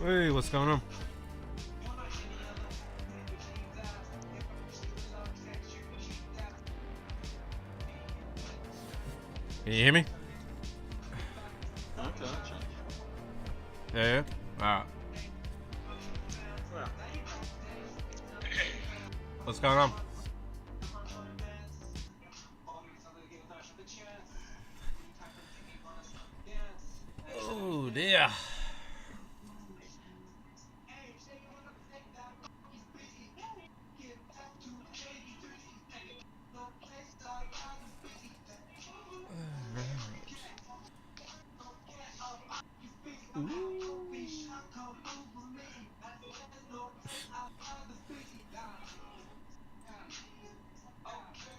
Hey, what's going on? Can you hear me? Okay, Yeah. Alright. What's going on? Oh dear.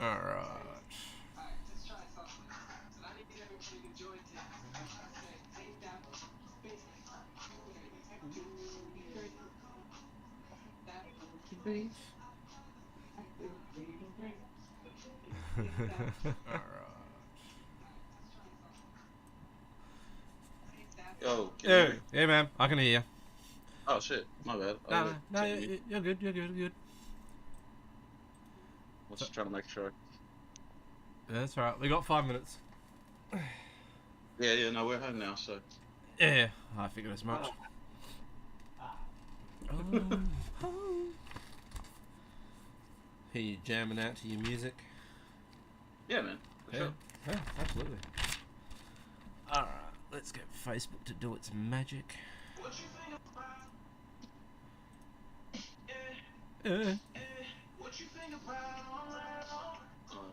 Alright. Alright. Yo, can you hear Yeah, me? yeah, man. I can hear you. Oh shit, my bad. I No, was no, checking you. you're good. You're good. You're good. I was just trying to make sure. Yeah, that's alright. We got 5 minutes. Yeah, no, we're home now, so. Yeah, I figured as much. Hear you jamming out to your music. Yeah, man, for sure. Yeah, absolutely. Alright, let's get Facebook to do its magic.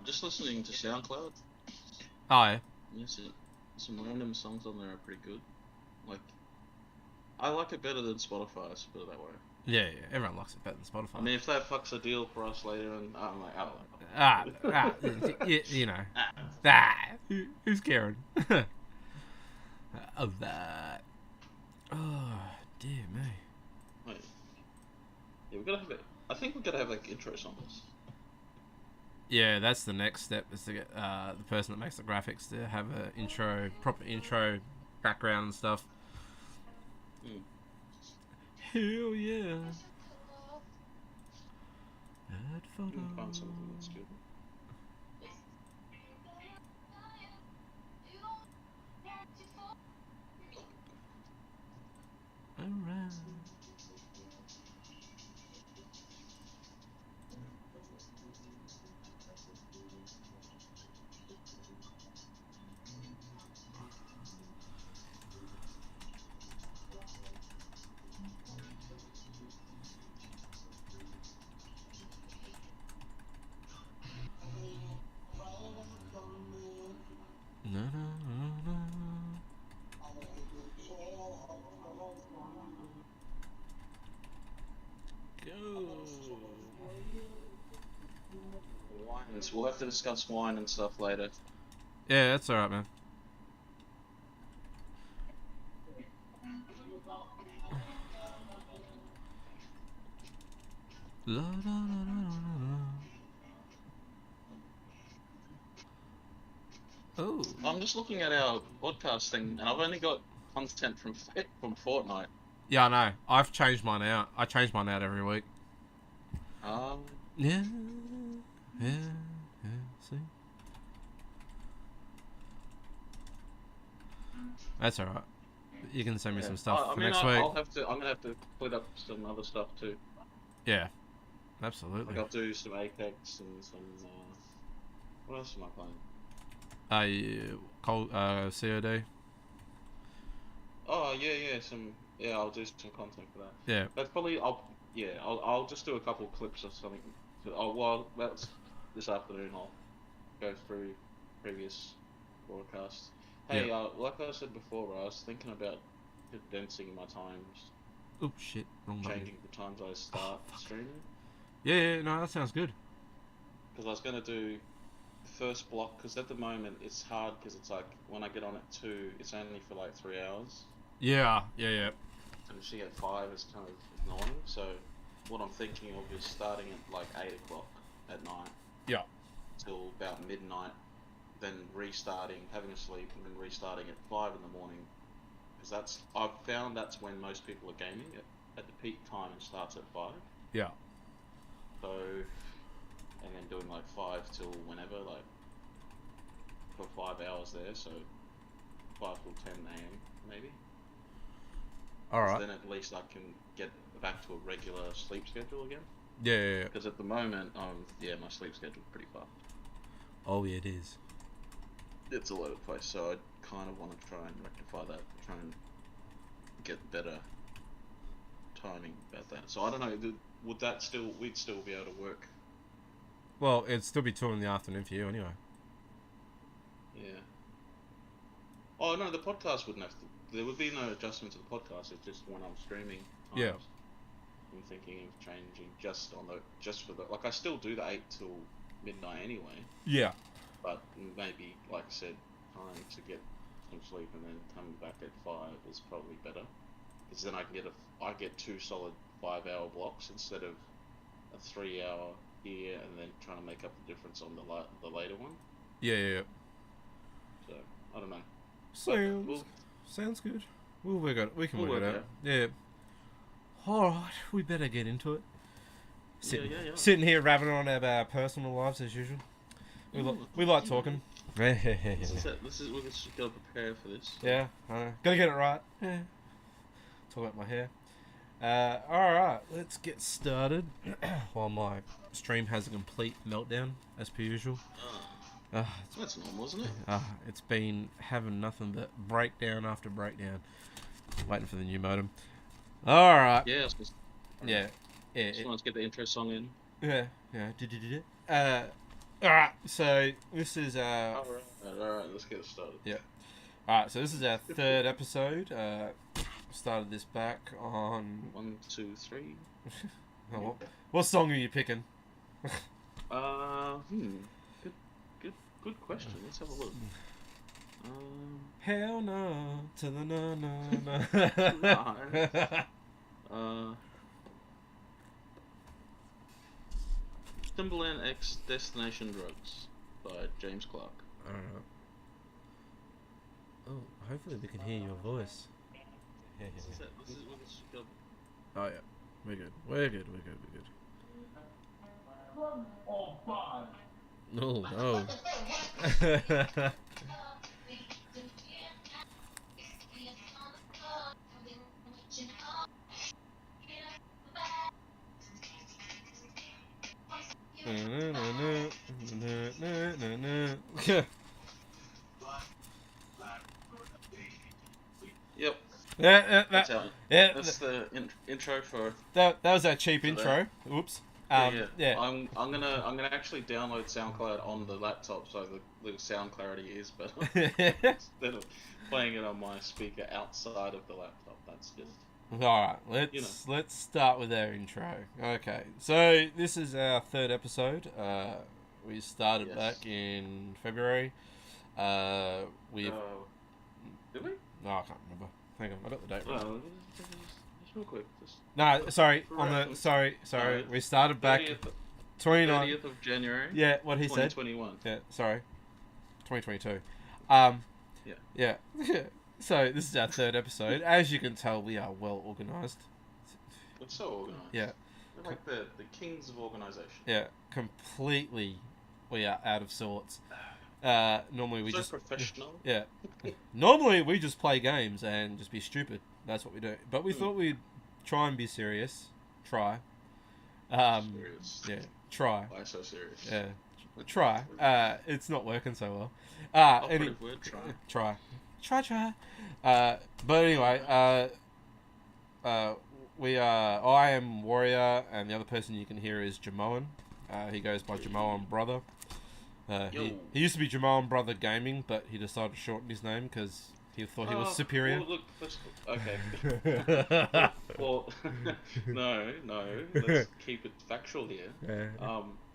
Just listening to SoundCloud. Oh, yeah. Yes, some random songs on there are pretty good. Like, I like it better than Spotify, let's put it that way. Yeah, everyone likes it better than Spotify. I mean, if that fucks a deal for us later, and I'm like, I don't like you know. Who's caring? Of that. Oh, dear me. Wait. Yeah, we gotta have it. I think we gotta have like intros on this. Yeah, that's the next step, is to get the person that makes the graphics to have a proper intro, background and stuff. Hell yeah. Add photo. Find something that's good. Alright. No. Go. Wines. We'll have to discuss wine and stuff later. Yeah, that's alright, man. La, la, la, la, la. Oh. I'm just looking at our podcast thing, and I've only got content from Fortnite. Yeah, I know. I've changed mine out. I change mine out every week. Yeah. See? That's alright. You can send me some stuff for next week. I'm gonna have to put up some other stuff too. Yeah. Absolutely. Like I'll do some Apex and some. What else am I playing? COD. Oh yeah, I'll do some content for that. Yeah. That's probably I'll just do a couple clips or something. That's this afternoon. I'll go through previous broadcasts. Hey, like I said before, I was thinking about condensing my times. Oops, shit. Wrong button. Changing the times I start streaming. Yeah, no, that sounds good. Because I was gonna do the first block. Because at the moment it's hard. Because it's like when I get on at 2, it's only for like 3 hours. Yeah. Finishing at 5 is kind of annoying. So what I'm thinking of is starting at like 8 o'clock at night. Yeah. Till about midnight. Then restarting, having a sleep, and then restarting at 5 in the morning, because I've found that's when most people are gaming. At the peak time, it starts at 5. Yeah. So, and then doing like 5 till whenever, like for 5 hours there. So 5 till 10 a.m. maybe. All right. So then at least I can get back to a regular sleep schedule again. Yeah. Because at the moment, my sleep schedule's pretty fucked. Oh yeah, it is. It's all over the place. So I kind of want to try and rectify that. Try and get better timing about that. So I don't know. We'd still be able to work? Well, it'd still be 2 in the afternoon for you anyway. Yeah. Oh no, the podcast wouldn't have to. There would be no adjustment to the podcast. It's just when I'm streaming. Times, Yeah. I'm thinking of changing just for the like I still do the 8 till midnight anyway. Yeah. But maybe, like I said, time to get some sleep and then coming back at 5 is probably better. Because then I get 2 solid 5-hour blocks instead of a 3-hour here and then trying to make up the difference on the later one. Yeah. So I don't know. Sounds good. We can We'll work it out. Yeah. All right, we better get into it. Sitting here rabbiting on our personal lives as usual. We like talking. This is we're just gotta prepare for this. Yeah, I know. Gotta get it right. Yeah. Talk about my hair. Alright, let's get started. While my stream has a complete meltdown, as per usual. That's normal, isn't it? It's been having nothing but breakdown after breakdown. Waiting for the new modem. Alright. Yeah. Yeah. Let's get the intro song in. Yeah. Alright, so this is Alright, let's get it started. Yeah. Alright, so this is our 3rd episode. Started this back on 1, 2, 3. What song are you picking? Good question. Let's have a look. Hell no to the no. Timberland X Destination Drugs by James Clark. Alright. Oh, hopefully we can hear your voice. Oh yeah, we're good. We're good. No. Yep. That's the intro for that was our cheap intro. Oops. Yeah. I'm gonna actually download SoundCloud on the laptop so the sound clarity is better instead of playing it on my speaker outside of the laptop. That's just all right. Let's start with our intro. Okay, so this is our 3rd episode. We started back in February. Did we? No, I can't remember. Hang on, I got the date right. Just real quick. No, sorry. Sorry. We started back 30th of January. Yeah, what he said. 2021. Yeah, sorry. 2022. Yeah. So this is our 3rd episode. As you can tell, we are well organised. We're so organised. Yeah. We're like the kings of organisation. Yeah, completely. We are out of sorts. Normally we so just professional. Yeah. Normally we just play games and just be stupid. That's what we do. But we thought we'd try and be serious. Try. Serious. Yeah. Try. Why so serious? Yeah. Try. It's not working so well. Word, try. Try. But anyway, I am Warrior, and the other person you can hear is Jamoan. He goes by Jamoan Brother. He used to be Jamoan Brother Gaming, but he decided to shorten his name because he thought he was superior. Well, look, okay. Well, no. Let's keep it factual here.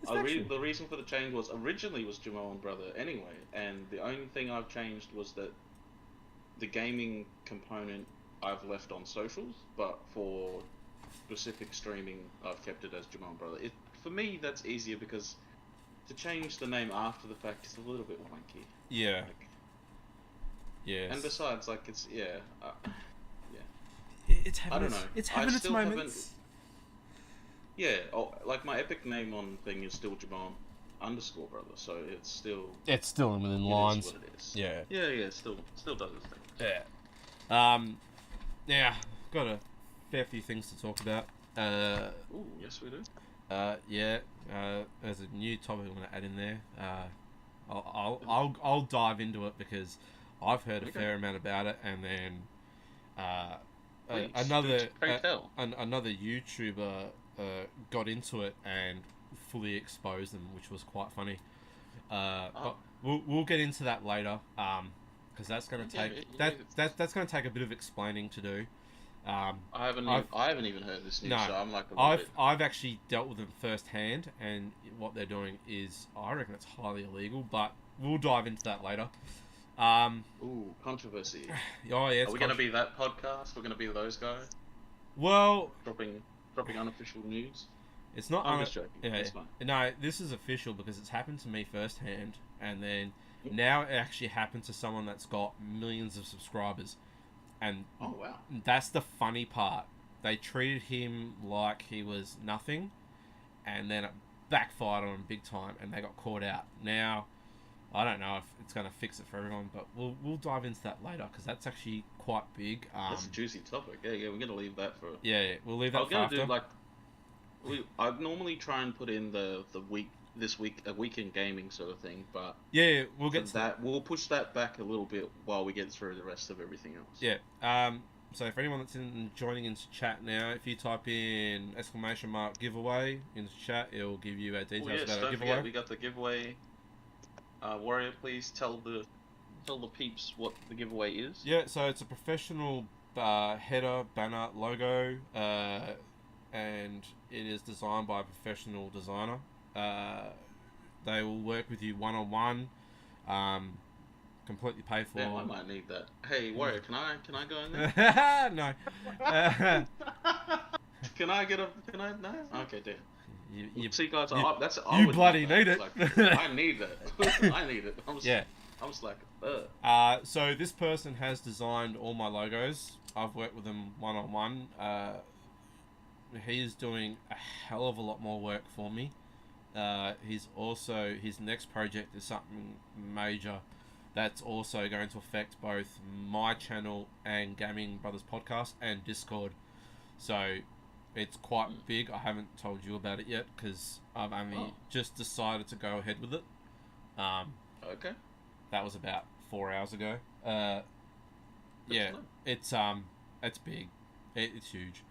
The reason for the change was originally was Jamoan Brother anyway, and the only thing I've changed was that the gaming component I've left on socials, but for specific streaming, I've kept it as Jamoan Brother. For me, that's easier because to change the name after the fact is a little bit wanky. Yeah. Yes. And besides, like, it's yeah. It's having I don't know. It's I having its still haven't. moments. Yeah, oh, like my epic name on thing is still Jamal underscore brother, so It's still within it is lines. what it is. Yeah. Yeah, still does its thing. Yeah. Yeah. Got a fair few things to talk about. Ooh, yes we do. Yeah. There's a new topic I'm gonna add in there. I'll dive into it because I've heard a fair amount about it, and then Please, another pray tell. another YouTuber got into it and fully exposed them, which was quite funny. But we'll get into that later. Because that's going to take that's going to take a bit of explaining to do. I haven't even heard this news, so I'm like I've actually dealt with them firsthand, and what they're doing is, I reckon it's highly illegal, but we'll dive into that later. Ooh, controversy. Oh yeah, are we going to be that podcast? We're going to be those guys well dropping unofficial news. It's not. I'm just joking. Yeah, no, this is official because it's happened to me firsthand, and then now it actually happened to someone that's got millions of subscribers, and oh wow, that's the funny part. They treated him like he was nothing, and then it backfired on him big time, and they got caught out. Now, I don't know if it's going to fix it for everyone, but we'll dive into that later because that's actually quite big. That's a juicy topic. Yeah, we're going to leave that for. Yeah, we'll leave that for after. Do like. I normally try and put in the week this week a weekend gaming sort of thing, but yeah, we'll get to that. We'll push that back a little bit while we get through the rest of everything else. Yeah. So for anyone that's joining into chat now, if you type in !giveaway into chat, it'll give you details about our giveaway. We got the giveaway. Warrior, please tell the peeps what the giveaway is. Yeah, so it's a professional header banner logo. And it is designed by a professional designer. They will work with you one-on-one, completely paid for. Damn, I might need that. Hey, Warrior, can I go in there? No. Can I? No. Okay, damn. You see, guys, that's you bloody need it. Like, I need that. I need it. I'm just like. So this person has designed all my logos. I've worked with them one-on-one. He is doing a hell of a lot more work for me. His next project is something major that's also going to affect both my channel and Gaming Brothers podcast and Discord. So it's quite big. I haven't told you about it yet because I've only just decided to go ahead with it. Okay. That was about 4 hours ago. Yeah, it's big. It's huge.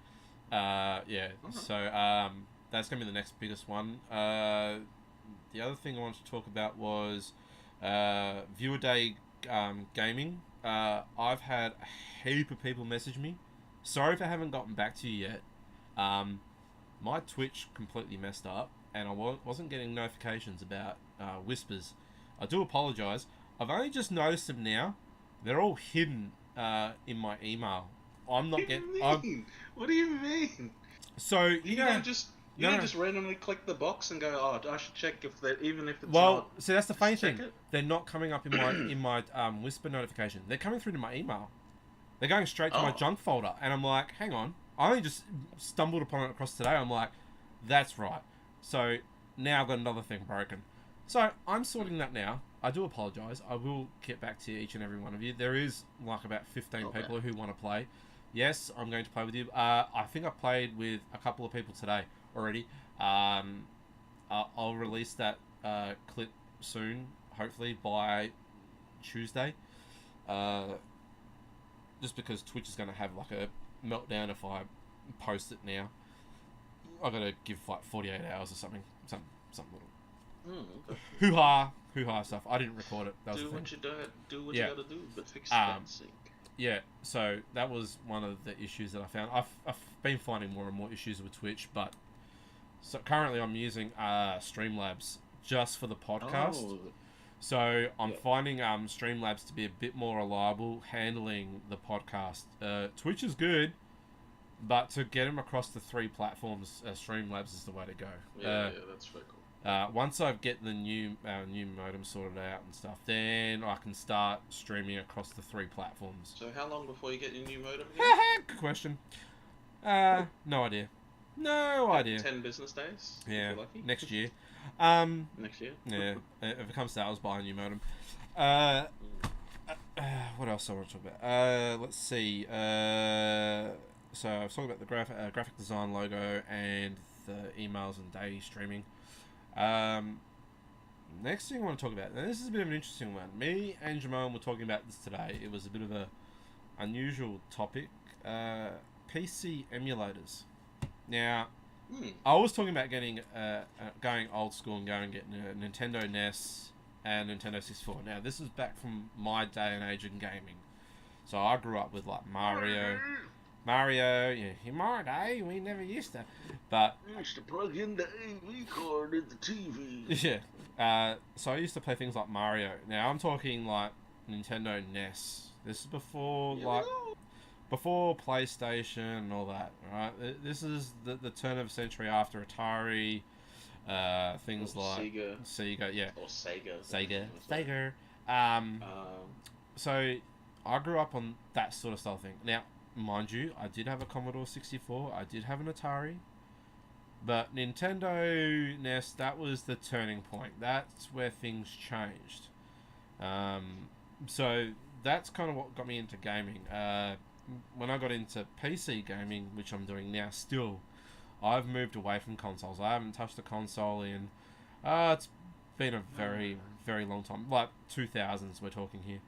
So that's gonna be the next biggest one. The other thing I wanted to talk about was viewer day gaming. I've had a heap of people message me. Sorry if I haven't gotten back to you yet. My Twitch completely messed up, and I wasn't getting notifications about whispers. I do apologise. I've only just noticed them now. They're all hidden in my email. I'm not getting. What do you mean? So you don't just randomly click the box and go, oh, I should check if that, even if it's not. So that's the funny thing. They're not coming up in my whisper notification. They're coming through to my email. They're going straight to my junk folder, and I'm like, hang on. I only just stumbled upon it across today. I'm like, that's right. So now I've got another thing broken. So I'm sorting that now. I do apologise. I will get back to each and every one of you. There is like about 15 people who want to play. Yes, I'm going to play with you. I think I played with a couple of people today already. I'll release that clip soon, hopefully by Tuesday. Just because Twitch is going to have like a meltdown if I post it now. I've got to give like 48 hours or something. Some little hoo-ha stuff. I didn't record it. That was do what you gotta do, but fix that sync. Yeah, so that was one of the issues that I found. I've been finding more and more issues with Twitch, but so currently I'm using Streamlabs just for the podcast. So I'm finding Streamlabs to be a bit more reliable handling the podcast. Twitch is good, but to get them across the 3 platforms, Streamlabs is the way to go. Yeah, that's very cool. Once I get the new modem sorted out and stuff, then I can start streaming across the 3 platforms. So how long before you get your new modem again? Good question. No idea. No idea. 10 business days? Yeah, If you're lucky. next year. Next year? Yeah, if it comes to that, I'll buy a new modem. What else I want to talk about? Let's see. So I was talking about the graphic design logo and the emails and day streaming. Next thing I want to talk about, and this is a bit of an interesting one. Me and Jamon were talking about this today. It was a bit of a unusual topic. PC emulators. Now, I was talking about getting going old school and going and getting a Nintendo NES and Nintendo 64. Now, this is back from my day and age in gaming. So I grew up with like Mario, yeah, in my day, we never used to. But you used to plug in the AV cord in the TV. Yeah. So I used to play things like Mario. Now I'm talking like Nintendo NES. This is before before PlayStation and all that, right? This is the turn of the century after Atari, things like Sega, yeah. Or Sega. Sega. So I grew up on that sort of style thing. Now, mind you, I did have a Commodore 64. I did have an Atari. But Nintendo NES, that was the turning point. That's where things changed. So that's kind of what got me into gaming. When I got into PC gaming, which I'm doing now still, I've moved away from consoles. I haven't touched a console in... it's been a very, very long time. Like 2000s we're talking here.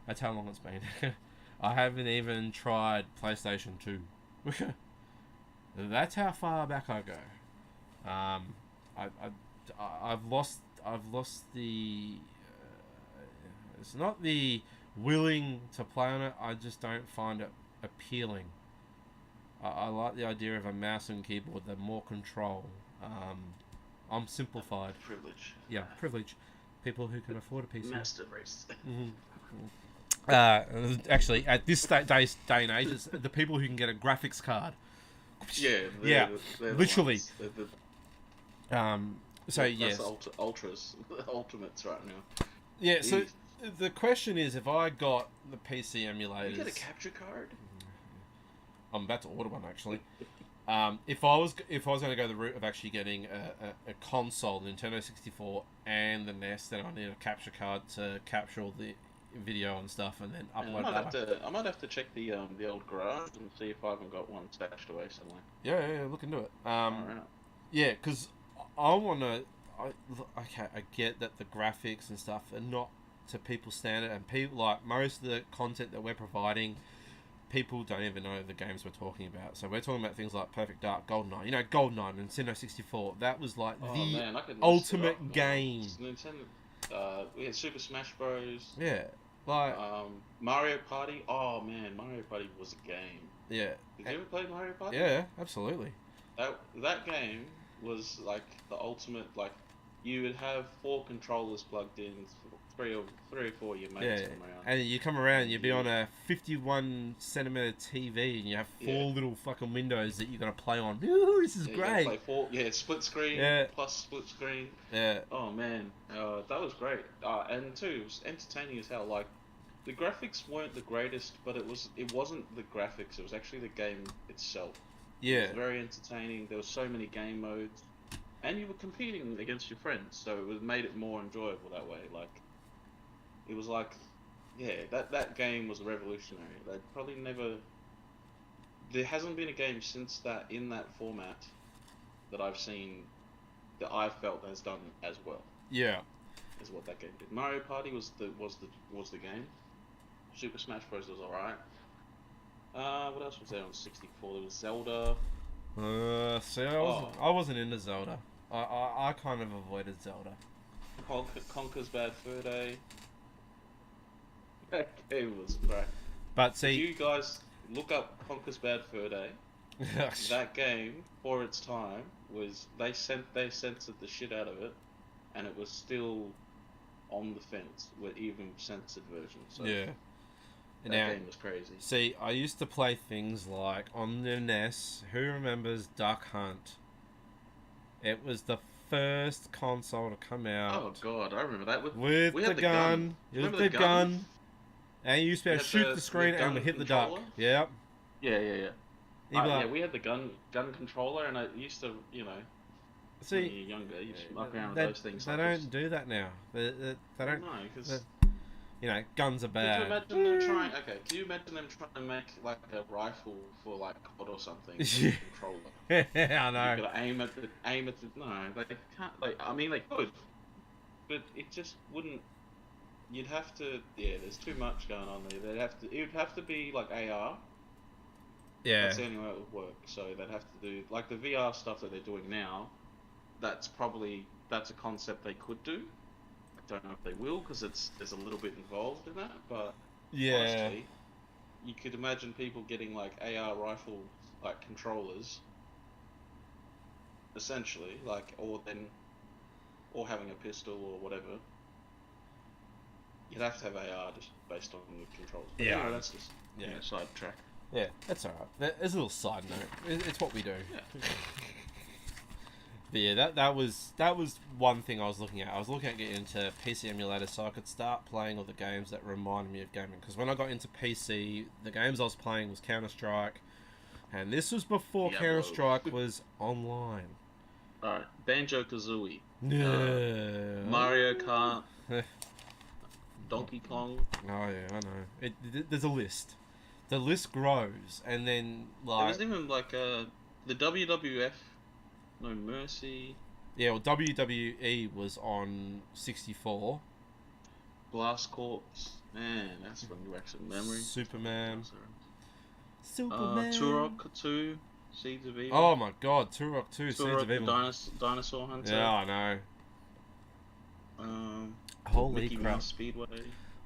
That's how long it's been. I haven't even tried PlayStation 2. That's how far back I go. I've lost the... it's not the willing to play on it. I just don't find it appealing. I like the idea of a mouse and keyboard, the more control. I'm simplified. Privilege. Yeah, privilege. People who can afford a PC. Master race. Actually, at this day and age, it's the people who can get a graphics card. Yeah, they're literally. So that's yes, ultras, ultimates right now. Yeah. Jeez. So the question is, if I got the PC emulators, you get a capture card. I'm about to order one actually. If I was going to go the route of actually getting a console, Nintendo 64 and the NES, then I need a capture card to capture all the video and stuff, and then upload I might have to check the old garage and see if I haven't got one stashed away somewhere. Yeah, look into it. Right. Yeah, because I want to. Okay, I get that the graphics and stuff are not to people's standard, and people like most of the content that we're providing, people don't even know the games we're talking about. So we're talking about things like Perfect Dark, GoldenEye. You know, GoldenEye, Nintendo 64. That was like ultimate game. Nintendo. We had Super Smash Bros. Yeah, like Mario Party. Oh man, Mario Party was a game. Yeah. Did you ever play Mario Party? Yeah, absolutely. That game was like the ultimate. Like, you would have 4 controllers plugged in, three or 4 of your mates come around. And you come around, you'd be on a 51cm TV, and you have 4 little fucking windows that you got to play on. Ooh, this is great. Play 4, split screen plus split screen. Yeah. Oh man, that was great. And too, it was entertaining as hell. Like, the graphics weren't the greatest, but it wasn't the graphics. It was actually the game itself. Yeah. It was very entertaining. There were so many game modes, and you were competing against your friends, so it made it more enjoyable that way. Like, it was like, that game was revolutionary. They probably never. There hasn't been a game since that in that format that I've seen that I felt has done as well. Yeah. Is what that game did. Mario Party was the game. Super Smash Bros was alright. What else was there on 64? There was Zelda. See, I wasn't into Zelda. I kind of avoided Zelda. Conker's Bad Fur Day. That game was great. But see, if you guys look up Conker's Bad Fur Day. That game, for its time, was they censored the shit out of it, and it was still on the fence with even censored versions. So yeah. That game was crazy. See, I used to play things like on the NES. Who remembers Duck Hunt? It was the first console to come out. Oh god, I remember that. With We the had the gun. Do you With remember the the gun? gun. And you used to be We able to had shoot the screen and gun we hit the duck. controller. Yep. Yeah, yeah, yeah. You'd be Yeah, like, we had the gun controller, and I used to, when see, you're younger, you just muck around with they, those things. they don't do that now. They don't. No, They, because guns are could you bad. imagine them trying? Okay, can you imagine them trying to make like a rifle for like COD or something with a controller? I know. You gotta aim at the. No, they can't. Like, I mean, they could, but it just wouldn't. You'd have to. Yeah, there's too much going on there. They'd have to. It would have to be like AR. Yeah. That's the only way it would work. So they'd have to do like the VR stuff that they're doing now. That's a concept they could do. I don't know if they will because there's a little bit involved in that. But Yeah. honestly, you could imagine people getting like AR rifle like controllers, essentially, like or having a pistol or whatever. You'd have to have AR just based on the controls. But Yeah. anyway, that's just sidetrack. Yeah, that's alright. There's a little side note. It's what we do. Yeah. But yeah, that was one thing I was looking at. I was looking at getting into PC emulators so I could start playing all the games that reminded me of gaming. Because when I got into PC, the games I was playing was Counter-Strike, and this was before Counter-Strike was online. Alright, Banjo-Kazooie. No. Mario Kart. Donkey Kong. Oh yeah, I know. There's a list. The list grows, and then There like was even like the WWF, No Mercy. yeah, well WWE was on 64. Blast Corps. Man, that's from back some memory. Superman. Superman. Turok 2. Seeds of Evil. Oh my god, Turok 2, Seeds Turok of the Evil. Dinosaur Hunter. Yeah, I know. Holy Mickey crap. Mouse Speedway.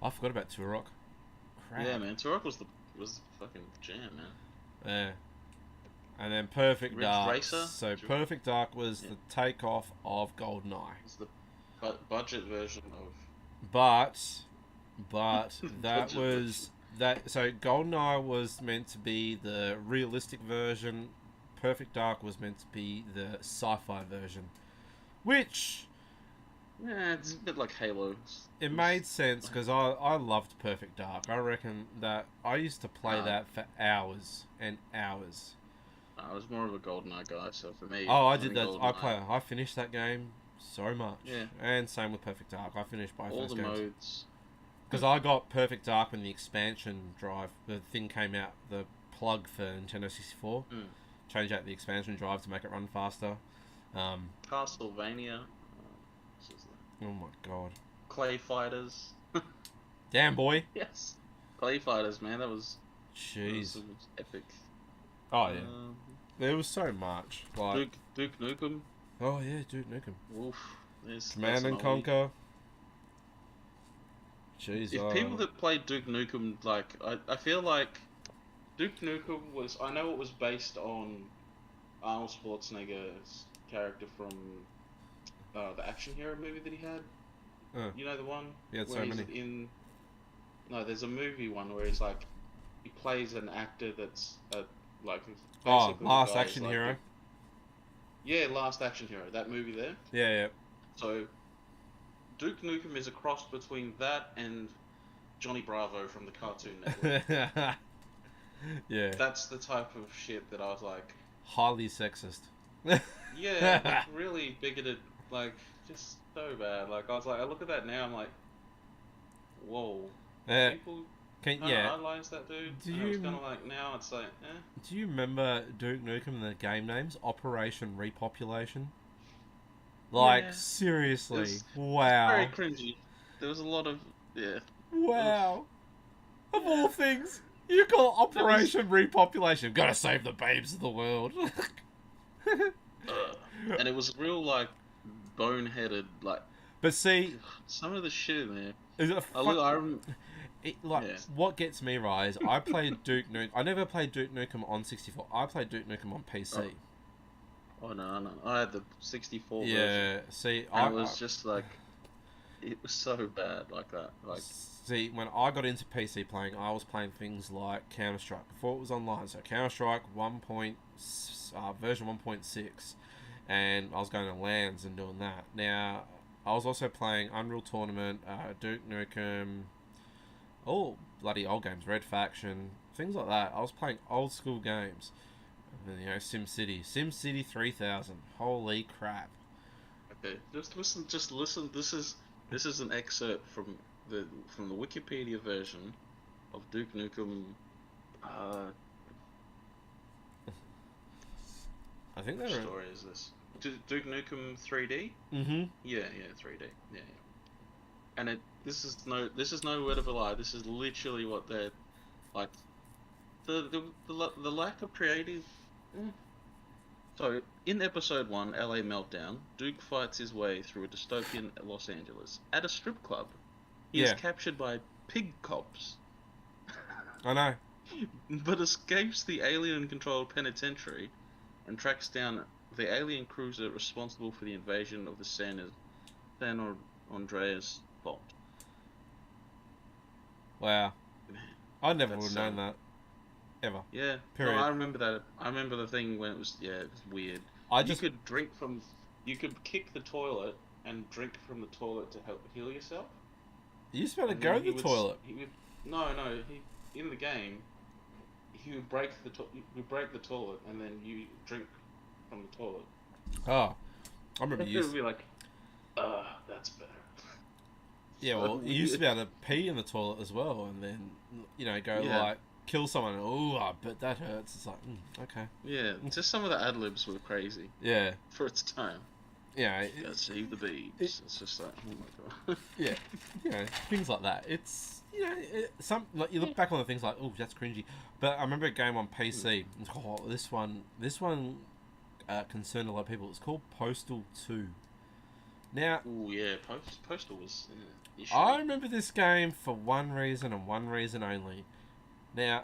I forgot about Turok. Crap. Yeah, man. Turok was the fucking jam, man. Yeah. And then Perfect Ridge Dark. Racer? So Perfect Dark was the takeoff of GoldenEye. It's the budget version of. But that Budget was that. So GoldenEye was meant to be the realistic version. Perfect Dark was meant to be the sci-fi version, which Yeah, it's a bit like Halo. it made sense because I loved Perfect Dark. I reckon that I used to play that for hours and hours. I was more of a GoldenEye guy, so for me. Oh, I did that. GoldenEye, I finished that game so much. Yeah. And same with Perfect Dark. I finished both all those the games. modes. Because I got Perfect Dark when the expansion drive, the thing came out, the plug for Nintendo 64. Change out the expansion drive to make it run faster. Castlevania. Oh my god. Clay Fighters. Damn, boy. Yes. Clay Fighters, man. That was Jeez. epic. Oh, yeah. There was so much. Like Duke Nukem. Oh, yeah, Duke Nukem. Oof. Command and Conquer. Jeez. If people that played Duke Nukem, like, I feel like Duke Nukem was... I know it was based on Arnold Schwarzenegger's character from the action hero movie that he had. You know the one? Yeah, where so he's many. No, there's a movie one where he's like... He plays an actor that's like... Oh, basically Last the guy Action is, like, Hero. Yeah, Last Action Hero. That movie there. Yeah, So, Duke Nukem is a cross between that and Johnny Bravo from the Cartoon Network. yeah. Yeah. That's the type of shit that I was like... Highly sexist. Yeah, like, really bigoted, like, just so bad. Like, I look at that now, I'm like, whoa. People idolize that dude. It's kind of like, now it's like, Do you remember Duke Nukem and the game names? Operation Repopulation? Like, Yeah. Seriously. Wow. very cringy. There was a lot of, Wow. Of all things, you call Operation Repopulation. Gotta save the babes of the world. And it was real, like, boneheaded, like... But see... Some of the shit in there... Is it yeah. What gets me right is I played Duke Nukem... I never played Duke Nukem on 64. I played Duke Nukem on PC. Oh no. I had the 64 version. Yeah, see... And it was just, like... It was so bad like that. Like... See, when I got into PC playing, I was playing things like Counter-Strike before it was online. So Counter-Strike version 1.6, and I was going to LANs and doing that. Now, I was also playing Unreal Tournament, Duke Nukem, all bloody old games, Red Faction, things like that. I was playing old school games. And, SimCity 3000. Holy crap. Okay, just listen. This is an excerpt from the Wikipedia version of Duke Nukem. I think Which they're... story is this? Duke Nukem 3D? Mm-hmm. Yeah, 3D. Yeah. And this is no word of a lie. This is literally what they're like. The lack of creative. So, in episode 1, LA Meltdown, Duke fights his way through a dystopian Los Angeles. At a strip club, he is captured by pig cops. I know. But escapes the alien-controlled penitentiary and tracks down the alien cruiser responsible for the invasion of the San Andreas Fault. Wow. I never would have known that. Ever. Yeah. Period. No, I remember that. I remember the thing when it was weird. You could kick the toilet and drink from the toilet to help heal yourself. You used to be able to go to the toilet. In the game, he would break the toilet and then you drink from the toilet. Oh, I remember you used to be like, that's better. Yeah, well, you used to be able to pee in the toilet as well, and then go like kill someone. Oh, I bet that hurts. It's like, okay. Yeah, just some of the ad libs were crazy. Yeah, for its time. Yeah, save the babes. It's just like, oh my god. Yeah, things like that. It's you look back on the things like, oh, that's cringy. But I remember a game on PC. Oh, this one concerned a lot of people. It's called Postal 2. Now, Postal was. I remember this game for one reason and one reason only. Now,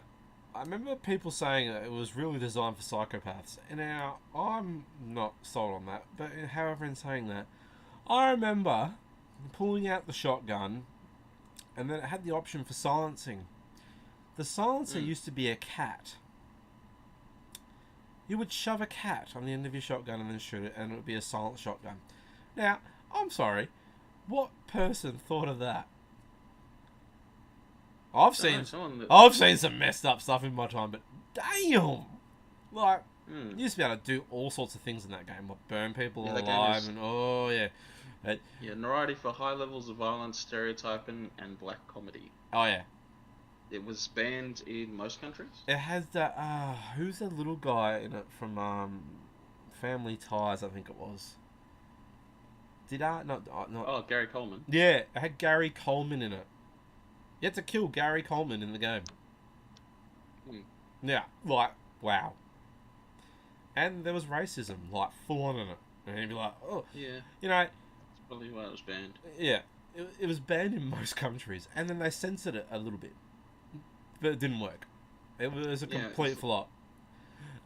I remember people saying that it was really designed for psychopaths. And now, I'm not sold on that. But however, in saying that, I remember pulling out the shotgun, and then it had the option for silencing. The silencer used to be a cat. You would shove a cat on the end of your shotgun and then shoot it, and it would be a silent shotgun. Now, I'm sorry, what person thought of that? I've seen some messed up stuff in my time, but damn! Like, you used to be able to do all sorts of things in that game, like burn people alive, and notoriety for high levels of violence, stereotyping, and black comedy. Oh yeah. It was banned in most countries. It has that, who's the little guy in it from, Family Ties, I think it was. Gary Coleman. Yeah, it had Gary Coleman in it. You had to kill Gary Coleman in the game. Yeah, like, wow. And there was racism, like, full on in it. And you'd be like, oh. Yeah. That's probably why it was banned. Yeah. It was banned in most countries. And then they censored it a little bit. But it didn't work. It was a complete flop.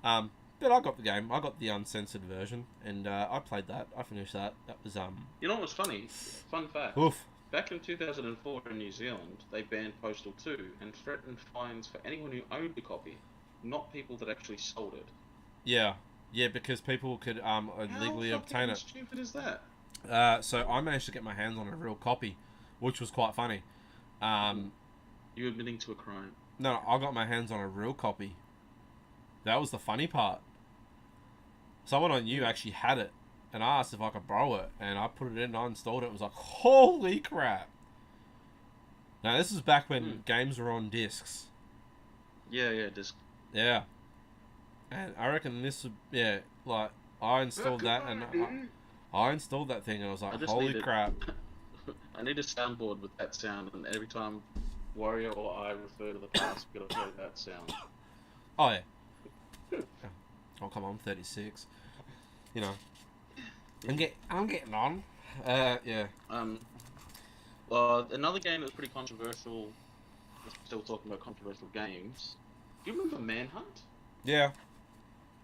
But I got the game. I got the uncensored version. And I played that. I finished that. That was, You know what's funny? Fun fact. Oof. Back in 2004 in New Zealand, they banned Postal 2 and threatened fines for anyone who owned a copy, not people that actually sold it. Yeah, because people could illegally obtain it. How stupid is that? So I managed to get my hands on a real copy, which was quite funny. You admitting to a crime? No, I got my hands on a real copy. That was the funny part. Someone I knew actually had it. And I asked if I could borrow it, and I put it in and I installed it. It was like, holy crap. Now, this is back when games were on discs. Yeah, disc. Yeah. And I reckon this would, like, I installed that, and I installed that thing, and I was like, holy crap. I need a soundboard with that sound, and every time Warrior or I refer to the past, we've got to play that sound. Oh, yeah. Oh, come on, I'm 36. I'm getting on. Yeah. Well, another game that's pretty controversial. We're still talking about controversial games. Do you remember Manhunt? Yeah.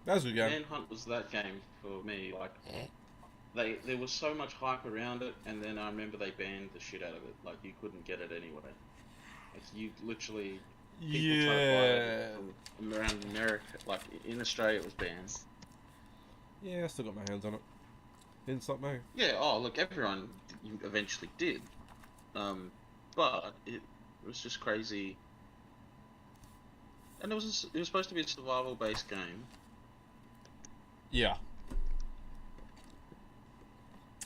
That was a good game. Manhunt was that game for me. Like, there was so much hype around it, and then I remember they banned the shit out of it. Like, you couldn't get it anyway. Like, you literally. People tried to buy it from around America. Like, in Australia, it was banned. Yeah, I still got my hands on it. Didn't stop me. Yeah. Oh, look, everyone eventually did. But it was just crazy, and it was supposed to be a survival based game. Yeah.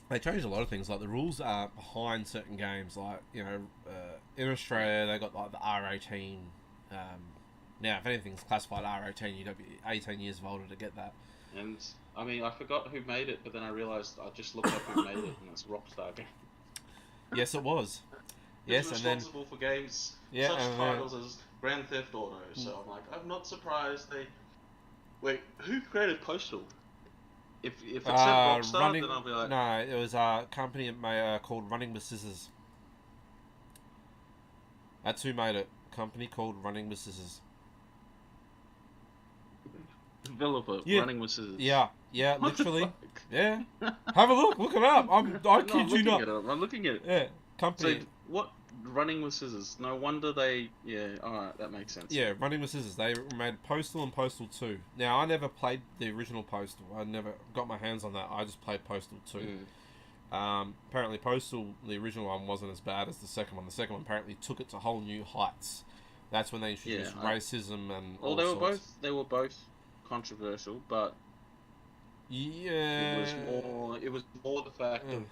They changed a lot of things. Like the rules are behind certain games. Like in Australia they got like the R18. Now, if anything's classified R18, you got to be 18 years of older to get that. And I mean, I forgot who made it, but then I realized I just looked up who made it, and it's Rockstar Games. Yes, it was. It's Yes, and then responsible for games yeah, such and titles as Grand Theft Auto. So I'm like, I'm not surprised they. Wait, who created Postal? If it said Rockstar, then I'll be like, no, it was a company called Running with Scissors. That's who made it. Company called Running with Scissors. developer Yeah. Running with Scissors. Yeah, What the literally. fuck? Yeah. Have a look it up. I No, kid you not. I'm looking at it. Yeah, company. So what? Running with Scissors. No wonder they. Yeah. All right, that makes sense. Yeah, Running with Scissors. They made Postal and Postal 2. Now, I never played the original Postal. I never got my hands on that. I just played Postal 2. Apparently, Postal, the original one, wasn't as bad as the second one. The second one apparently took it to whole new heights. That's when they introduced racism and all sorts. They were both controversial, but yeah, it was more the fact of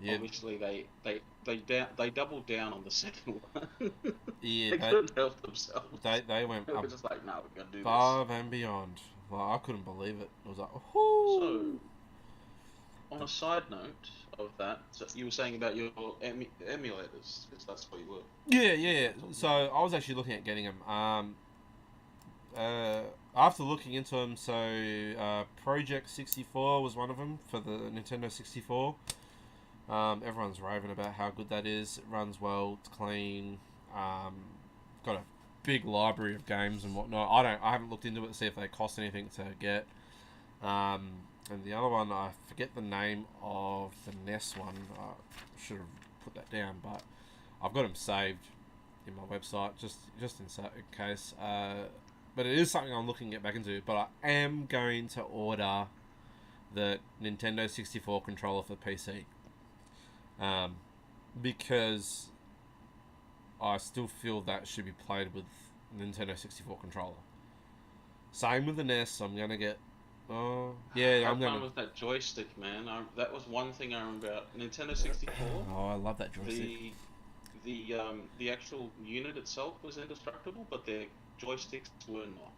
obviously they doubled down on the second one. Yeah, they couldn't help themselves. They went they were just like, no, we're gonna do above and beyond. Like, I couldn't believe it. It was like, whoo. So, on a side note of that, so you were saying about your emulators, because that's what you were. Yeah. So I was actually looking at getting them. After looking into them, so Project 64 was one of them for the Nintendo 64. Everyone's raving about how good that is. It runs well. It's clean. Got a big library of games and whatnot. I haven't looked into it to see if they cost anything to get. And the other one, I forget the name of the NES one. I should have put that down, but I've got them saved in my website just in case. But it is something I'm looking to get back into. But I am going to order the Nintendo 64 controller for PC. Because I still feel that should be played with Nintendo 64 controller. Same with the NES. I'm gonna get. Oh yeah, I'm gonna. With that joystick, man. That was one thing I remember about Nintendo 64. Oh, I love that joystick. The actual unit itself was indestructible, but their joysticks were not.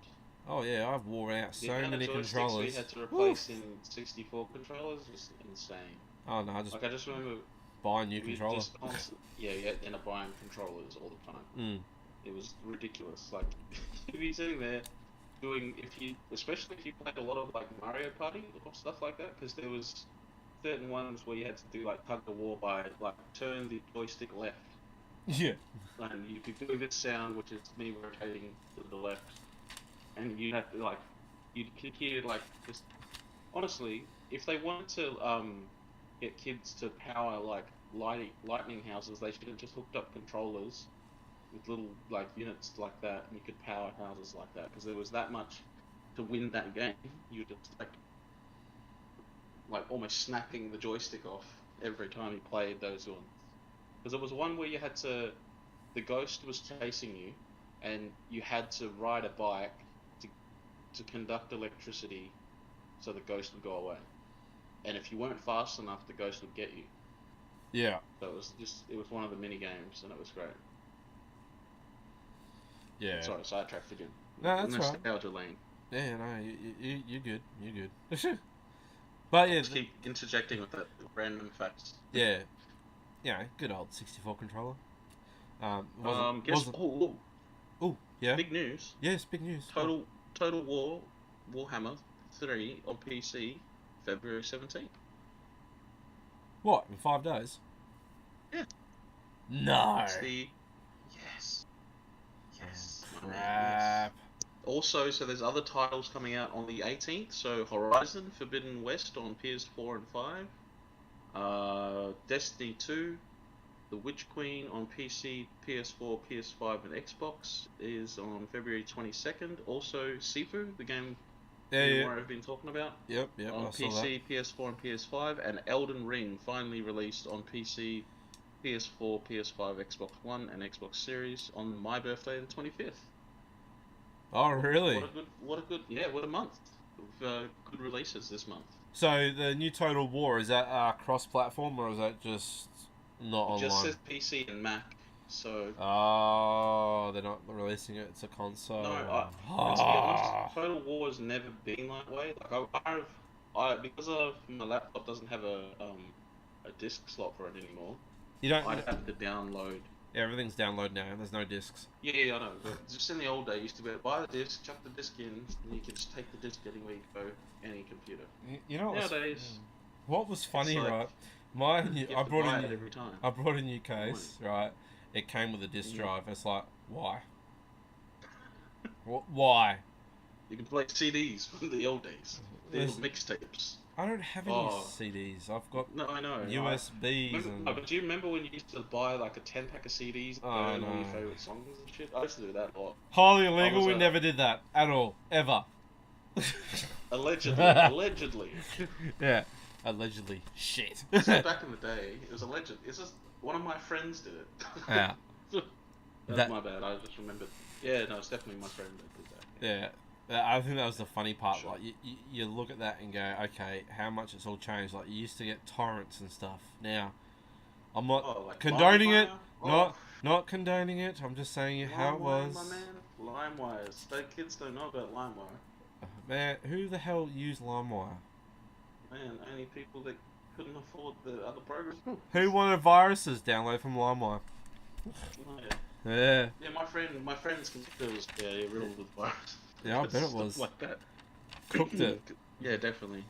Oh yeah, I've wore out so many controllers. We had to replace in 64 controllers was insane. Oh no, I just remember buying new controller. You end up buying controllers all the time. It was ridiculous. Like you'd be sitting there doing especially if you played a lot of like Mario Party or stuff like that, because there was certain ones where you had to do like tug of war by like turn the joystick left. Yeah. And you'd be doing this sound, which is me rotating to the left, and you'd have to you'd hear like just honestly, if they wanted to get kids to power like lightning houses, they should have just hooked up controllers with little like units like that, and you could power houses like that, because there was that much to win that game. You just like almost snapping the joystick off every time you played those ones. Because there was one where the ghost was chasing you, and you had to ride a bike to conduct electricity, so the ghost would go away. And if you weren't fast enough, the ghost would get you. Yeah. So it was one of the mini games, and it was great. Yeah. Sorry, sidetracked again. No, that's right. Nostalgia lane. Yeah, no, you're good. You're good. But yeah, just keep interjecting with that random facts. Yeah. Yeah, good old 64 controller. Oh, yeah. Big news. Yes, big news. Total War Warhammer 3 on PC, February 17th. What, in 5 days? Yeah. No. Yes. Oh, crap. Also, so there's other titles coming out on the 18th. So Horizon Forbidden West on PS4 and 5. Destiny 2, The Witch Queen on PC, PS4, PS5, and Xbox is on February 22nd. Also, Sifu, the game Yeah, the yeah. one I've been talking about. Yep, On I saw that. PC, PS4, and PS5, and Elden Ring finally released on PC, PS4, PS5, Xbox One, and Xbox Series on my birthday, the 25th. Oh, really? What a good, yeah, what a month of good releases this month. So the new Total War, is that cross-platform or is that just not It just online? says PC and Mac, so Oh, they're not releasing it. It's a console. no. And to be honest, Ah. Total War has never been that way. Like because of my laptop doesn't have a disc slot for it anymore. You don't. I'd have to download. Everything's download now. There's no discs. Yeah, I know. But just in the old day, you used to be able to buy the disc, chuck the disc in, and you could just take the disc anywhere you go, any computer. You know Nowadays, what was funny, like, right? I brought it every time. I brought a new case, right? It came with a disc drive. It's like, why? Why? You can play CDs from the old days. The old mixtapes. I don't have any CDs. I've got no, I know USBs. But do you remember when you used to buy like a 10-pack of CDs and burn all your favorite songs and shit? I used to do that a lot. Highly illegal. We never did that at all, ever. Allegedly. Yeah, allegedly. Shit. So back in the day, it was alleged. It's just one of my friends did it. Yeah. That's my bad. I just remembered. Yeah, no, it's definitely my friend that did that. Yeah. I think that was the funny part. Sure. Like you look at that and go, okay, how much it's all changed. Like you used to get torrents and stuff. Now, I'm not like condoning it. Not condoning it. I'm just saying how it was. My man, LimeWire. Kids don't know about LimeWire. Man, who the hell used LimeWire? Man, only people that couldn't afford the other programs. Who wanted viruses download from LimeWire? Oh, yeah. Yeah. Yeah, my friend's computer was riddled with viruses. Yeah, I bet it was. Like that. Cooked it. Yeah, definitely.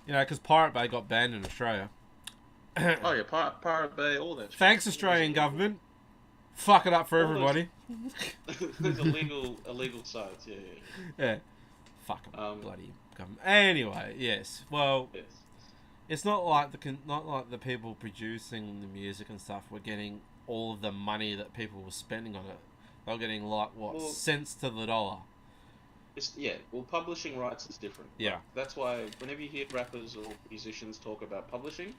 You know, because Pirate Bay got banned in Australia. Oh yeah, Pirate Bay, all that shit. Thanks, Australian government. Fuck it up for everybody. Those illegal sites, yeah. Fuck them, bloody government. Anyway, yes. Well, yes. It's not like the people producing the music and stuff were getting all of the money that people were spending on it. They were getting cents to the dollar. Well, publishing rights is different. Yeah. Like, that's why whenever you hear rappers or musicians talk about publishing,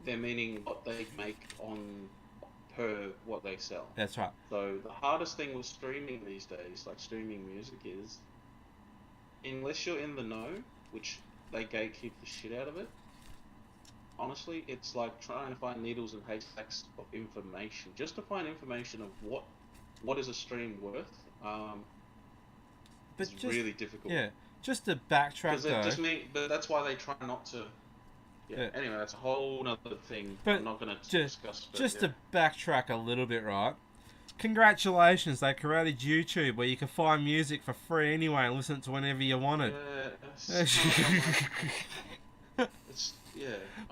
they're meaning what they make on per what they sell. That's right. So the hardest thing with streaming these days, like streaming music, is unless you're in the know, which they gatekeep the shit out of it. Honestly, it's like trying to find needles in haystacks of information. Just to find information of what is a stream worth. It's really difficult. Yeah, just to backtrack but that's why they try not to. Yeah. Anyway, that's a whole other thing. But I'm not going to discuss. To backtrack a little bit, right? Congratulations, they created YouTube where you can find music for free anyway and listen to whenever you want it.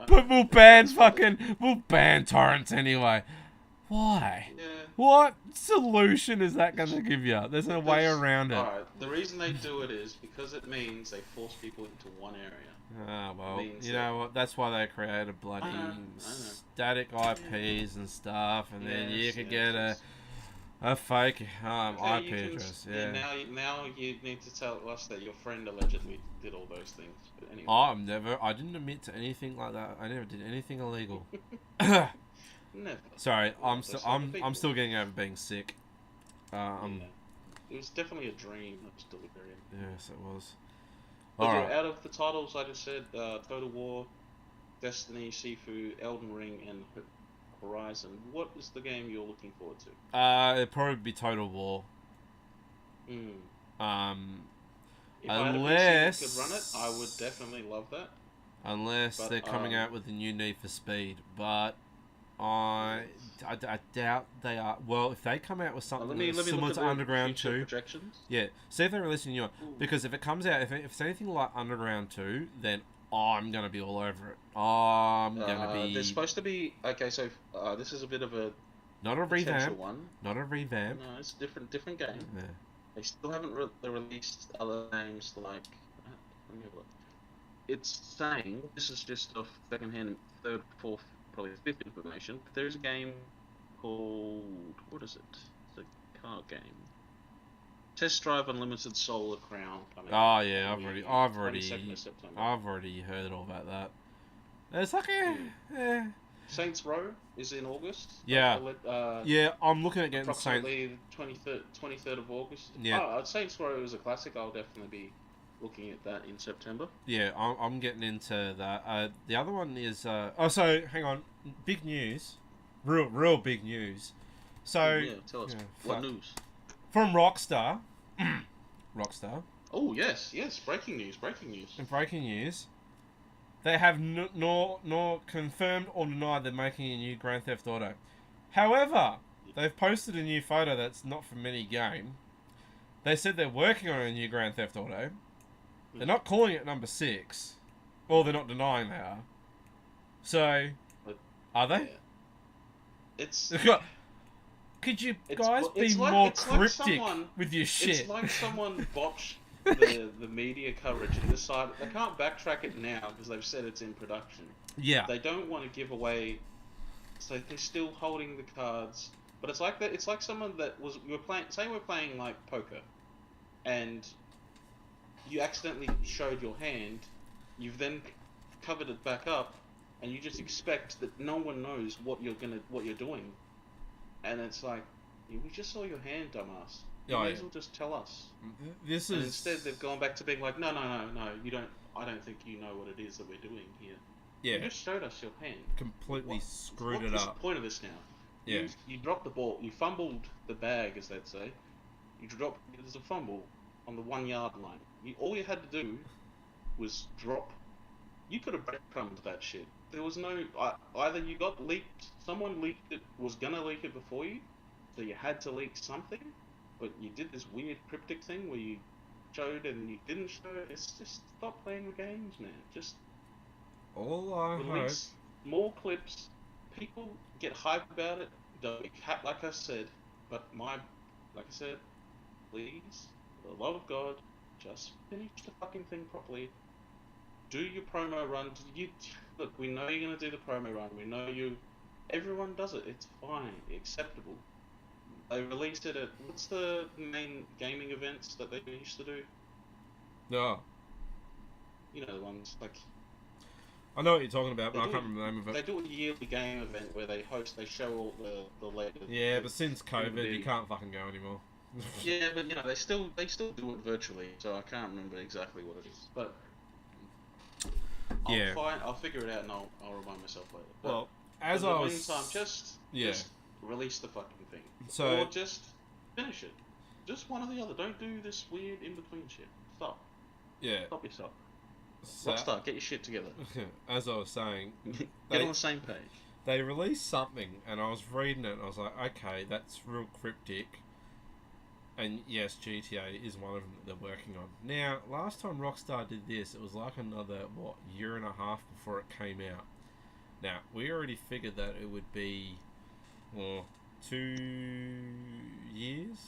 But we'll ban torrents anyway. Why? Yeah. What solution is that going to give you? There's no way around it. Alright, the reason they do it is because it means they force people into one area. Ah, well, you know what? That's why they created bloody static IPs and stuff, and then you could get a fake IP address. Yeah. Now you need to tell us that your friend allegedly did all those things. But anyway. I didn't admit to anything like that. I never did anything illegal. Never. Sorry, I'm still getting over being sick. It was definitely a dream that was delirium. Yes, it was. But out of the titles I just said, Total War, Destiny, Sifu, Elden Ring, and Horizon, what is the game you're looking forward to? It'd probably be Total War. If I had a PC that could run it, I would definitely love that. Unless they're coming out with a new Need for Speed, but I doubt they are. Well, if they come out with something similar to Underground 2, yeah. See if they're releasing a new one. Because if it comes out, if it's anything like Underground 2, then I'm gonna be all over it. I'm gonna be. There's supposed to be so. This is a bit of a not a revamp one. Not a revamp. No, it's a different game. Yeah. They still haven't released other names like. Let me have a look. It's saying this is just off secondhand, third, fourth, probably fifth information. But there's a game called what is it? It's a card game. Test Drive Unlimited Solar Crown coming. Oh yeah, 22nd of September. I've already heard all about that. It's like Saints Row is in August. Yeah. Yeah, I'm looking at getting approximately the 23rd of August. Yeah. Saints Row is a classic. I'll definitely be looking at that in September. Yeah, I'm getting into that. The other one is so hang on, big news, real big news. So yeah, tell us what news from Rockstar. Rockstar. Oh yes, breaking news. And breaking news. They have nor confirmed or denied they're making a new Grand Theft Auto. However, they've posted a new photo that's not from any game. They said they're working on a new Grand Theft Auto. They're not calling it number 6. Or they're not denying they are. So, are they? Yeah. It's... Could you guys be more cryptic with your shit? It's like someone botched the media coverage and decided they can't backtrack it now because they've said it's in production. Yeah. They don't want to give away, so they're still holding the cards. But it's like that. It's like someone that we're playing like poker, and you accidentally showed your hand. You've then covered it back up, and you just expect that no one knows what you're doing. And it's like, we just saw your hand, dumbass. You may as well just tell us. Instead, they've gone back to being like, no, you don't. I don't think you know what it is that we're doing here. Yeah. You just showed us your hand. Completely screwed it up. What's the point of this now? Yeah. You dropped the ball. You fumbled the bag, as they'd say. There's a fumble on the 1 yard line. All you had to do was drop. You could have breadcrumbed that shit. There was no either you got leaked. Someone leaked it. Was gonna leak it before you, so you had to leak something. But you did this weird cryptic thing where you showed and you didn't show. It's just stop playing the games, man. Just release more clips. People get hyped about it. Don't be like I said. But please, for the love of God, just finish the fucking thing properly. Do your promo run. Look, we know you're gonna do the promo run. We know you. Everyone does it. It's fine. Acceptable. They released it at what's the main gaming events that they used to do? No. You know the ones like. I know what you're talking about, but I can't remember the name of it. They do a yearly game event where they show all the latest. Yeah, but since COVID, you can't fucking go anymore. Yeah, but you know they still do it virtually, so I can't remember exactly what it is. But I'll figure it out and I'll remind myself later. But well, as I was, meantime, just release the fucking thing, or just finish it. Just one or the other. Don't do this weird in between shit. Stop. Yeah. Stop yourself. Rockstar, get your shit together. As I was saying, get on the same page. They released something, and I was reading it, and I was like, okay, that's real cryptic. And yes, GTA is one of them that they're working on. Now, last time Rockstar did this, it was like another, year and a half before it came out. Now, we already figured that it would be, 2 years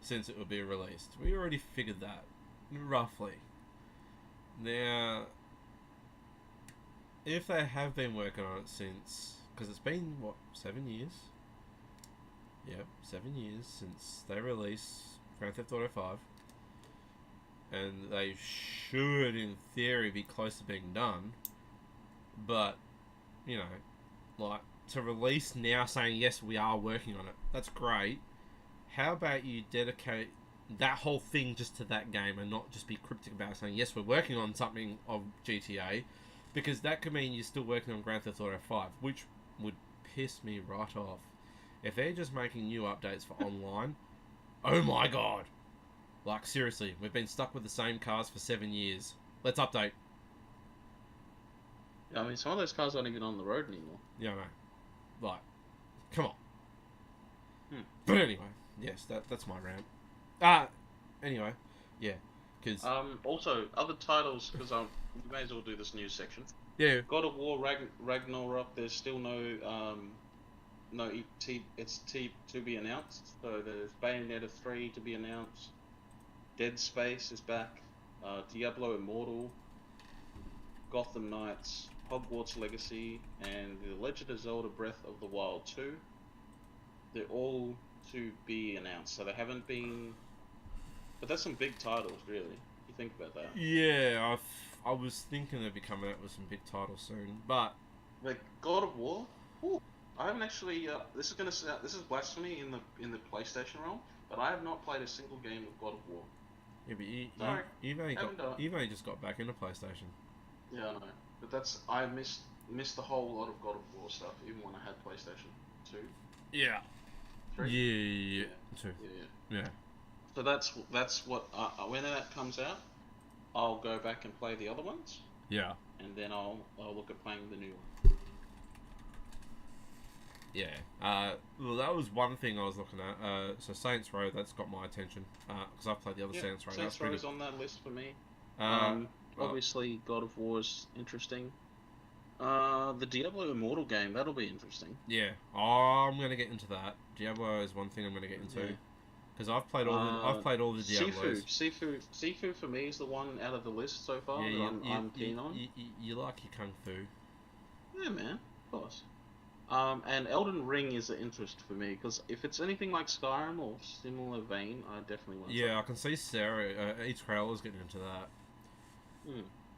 since it would be released. We already figured that, roughly. Now, if they have been working on it since, because it's been, 7 years? Yep, 7 years since they released Grand Theft Auto 5. And they should, in theory, be close to being done. But, to release now saying, yes, we are working on it, that's great. How about you dedicate that whole thing just to that game and not just be cryptic about saying, yes, we're working on something of GTA, because that could mean you're still working on Grand Theft Auto 5, which would piss me right off. If they're just making new updates for online, oh my god. Like, seriously, we've been stuck with the same cars for 7 years. Let's update. I mean, some of those cars aren't even on the road anymore. Yeah, I know. Like, come on. But anyway, yes, that's my rant. Anyway, yeah, because also other titles, because we may as well do this news section. Yeah. God of War Ragnarok. There's still it's to be announced. So there's Bayonetta 3 to be announced. Dead Space is back. Diablo Immortal. Gotham Knights. Hogwarts Legacy and The Legend of Zelda Breath of the Wild 2. They're all to be announced, so they haven't been. But that's some big titles, really. You think about that. Yeah, I was thinking they'd be coming out with some big titles soon, but Like God of War. Ooh, I haven't actually. This is gonna sound. This is blasphemy in the PlayStation realm, but I have not played a single game of God of War. yeah, but Sorry, you've haven't done it. only just got back into PlayStation. Yeah, I know. But that's I missed the whole lot of God of War stuff, even when I had PlayStation 2, Yeah. 3. Yeah. Yeah, Too. yeah, yeah. Yeah. So that's what when that comes out, I'll go back and play the other ones, Yeah. and then I'll look at playing the new one. Yeah. Well, that was one thing I was looking at. So Saints Row, that's got my attention. Because I've played the other Yeah, Saints Row. Saints Row is on that list for me. Uh, well, Obviously God of War is interesting. The Diablo Immortal game, that'll be interesting. yeah. I'm gonna get into that. Diablo is one thing I'm gonna get into. Yeah. Because I've played all the Diablos. Sifu for me is the one out of the list so far Yeah, that I'm keen on. you like your kung fu. Yeah, man, of course. And Elden Ring is an interest for me because if it's anything like Skyrim or similar vein, I definitely want to. Yeah, I can see Sarah, Eats Crowler's getting into that.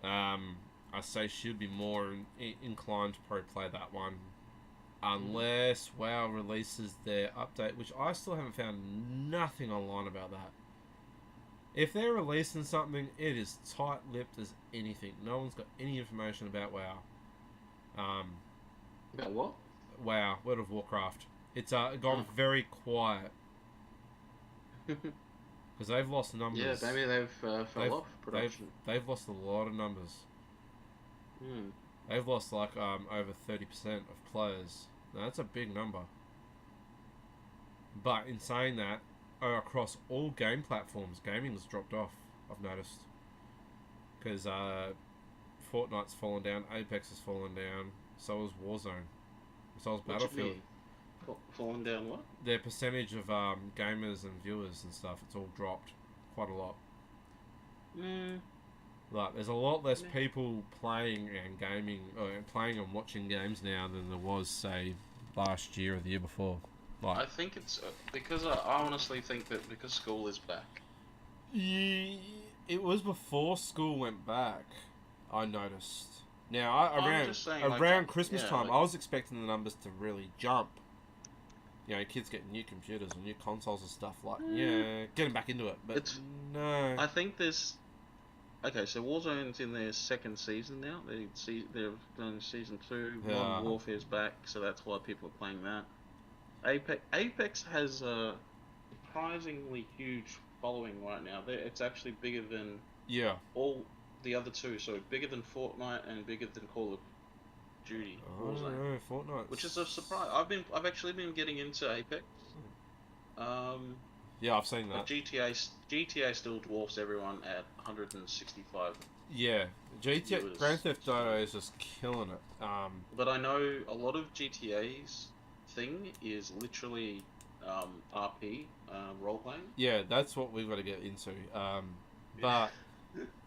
Hmm. I say she'd be more inclined to probably play that one. Unless WoW releases their update, which I still haven't found nothing online about that. If they're releasing something, it is tight-lipped as anything. No one's got any information about WoW. About what? WoW, World of Warcraft. It's gone very quiet because they've lost numbers. Yeah, maybe they've fell off production. They've lost a lot of numbers. They've lost like over 30% of players. Now, that's a big number. But in saying that, across all game platforms, gaming's dropped off. I've noticed because Fortnite's fallen down, Apex has fallen down, so has Warzone, so has Battlefield. Fallen down what? Their percentage of gamers and viewers and stuff, it's all dropped quite a lot. Like, there's a lot less people playing and gaming, playing and watching games now than there was, say, last year or the year before. Like, I think it's because I honestly think that because school is back. It was before school went back, I noticed. Now, around Christmas time, I was expecting the numbers to really jump. You know, kids getting new computers and new consoles and stuff like, getting back into it. But no. I think there's... Okay, so Warzone's in their second season now. They've done season 2. Modern Warfare's back, so that's why people are playing that. Apex has a surprisingly huge following right now. It's actually bigger than all the other two. So bigger than Fortnite and bigger than Call of Duty. Warzone. Fortnite. Which is a surprise. I've actually been getting into Apex. Yeah, I've seen that. But GTA still dwarfs everyone at 165. Yeah, Grand Theft Auto is just killing it. But I know a lot of GTA's thing is literally RP, role playing. Yeah, that's what we've got to get into. But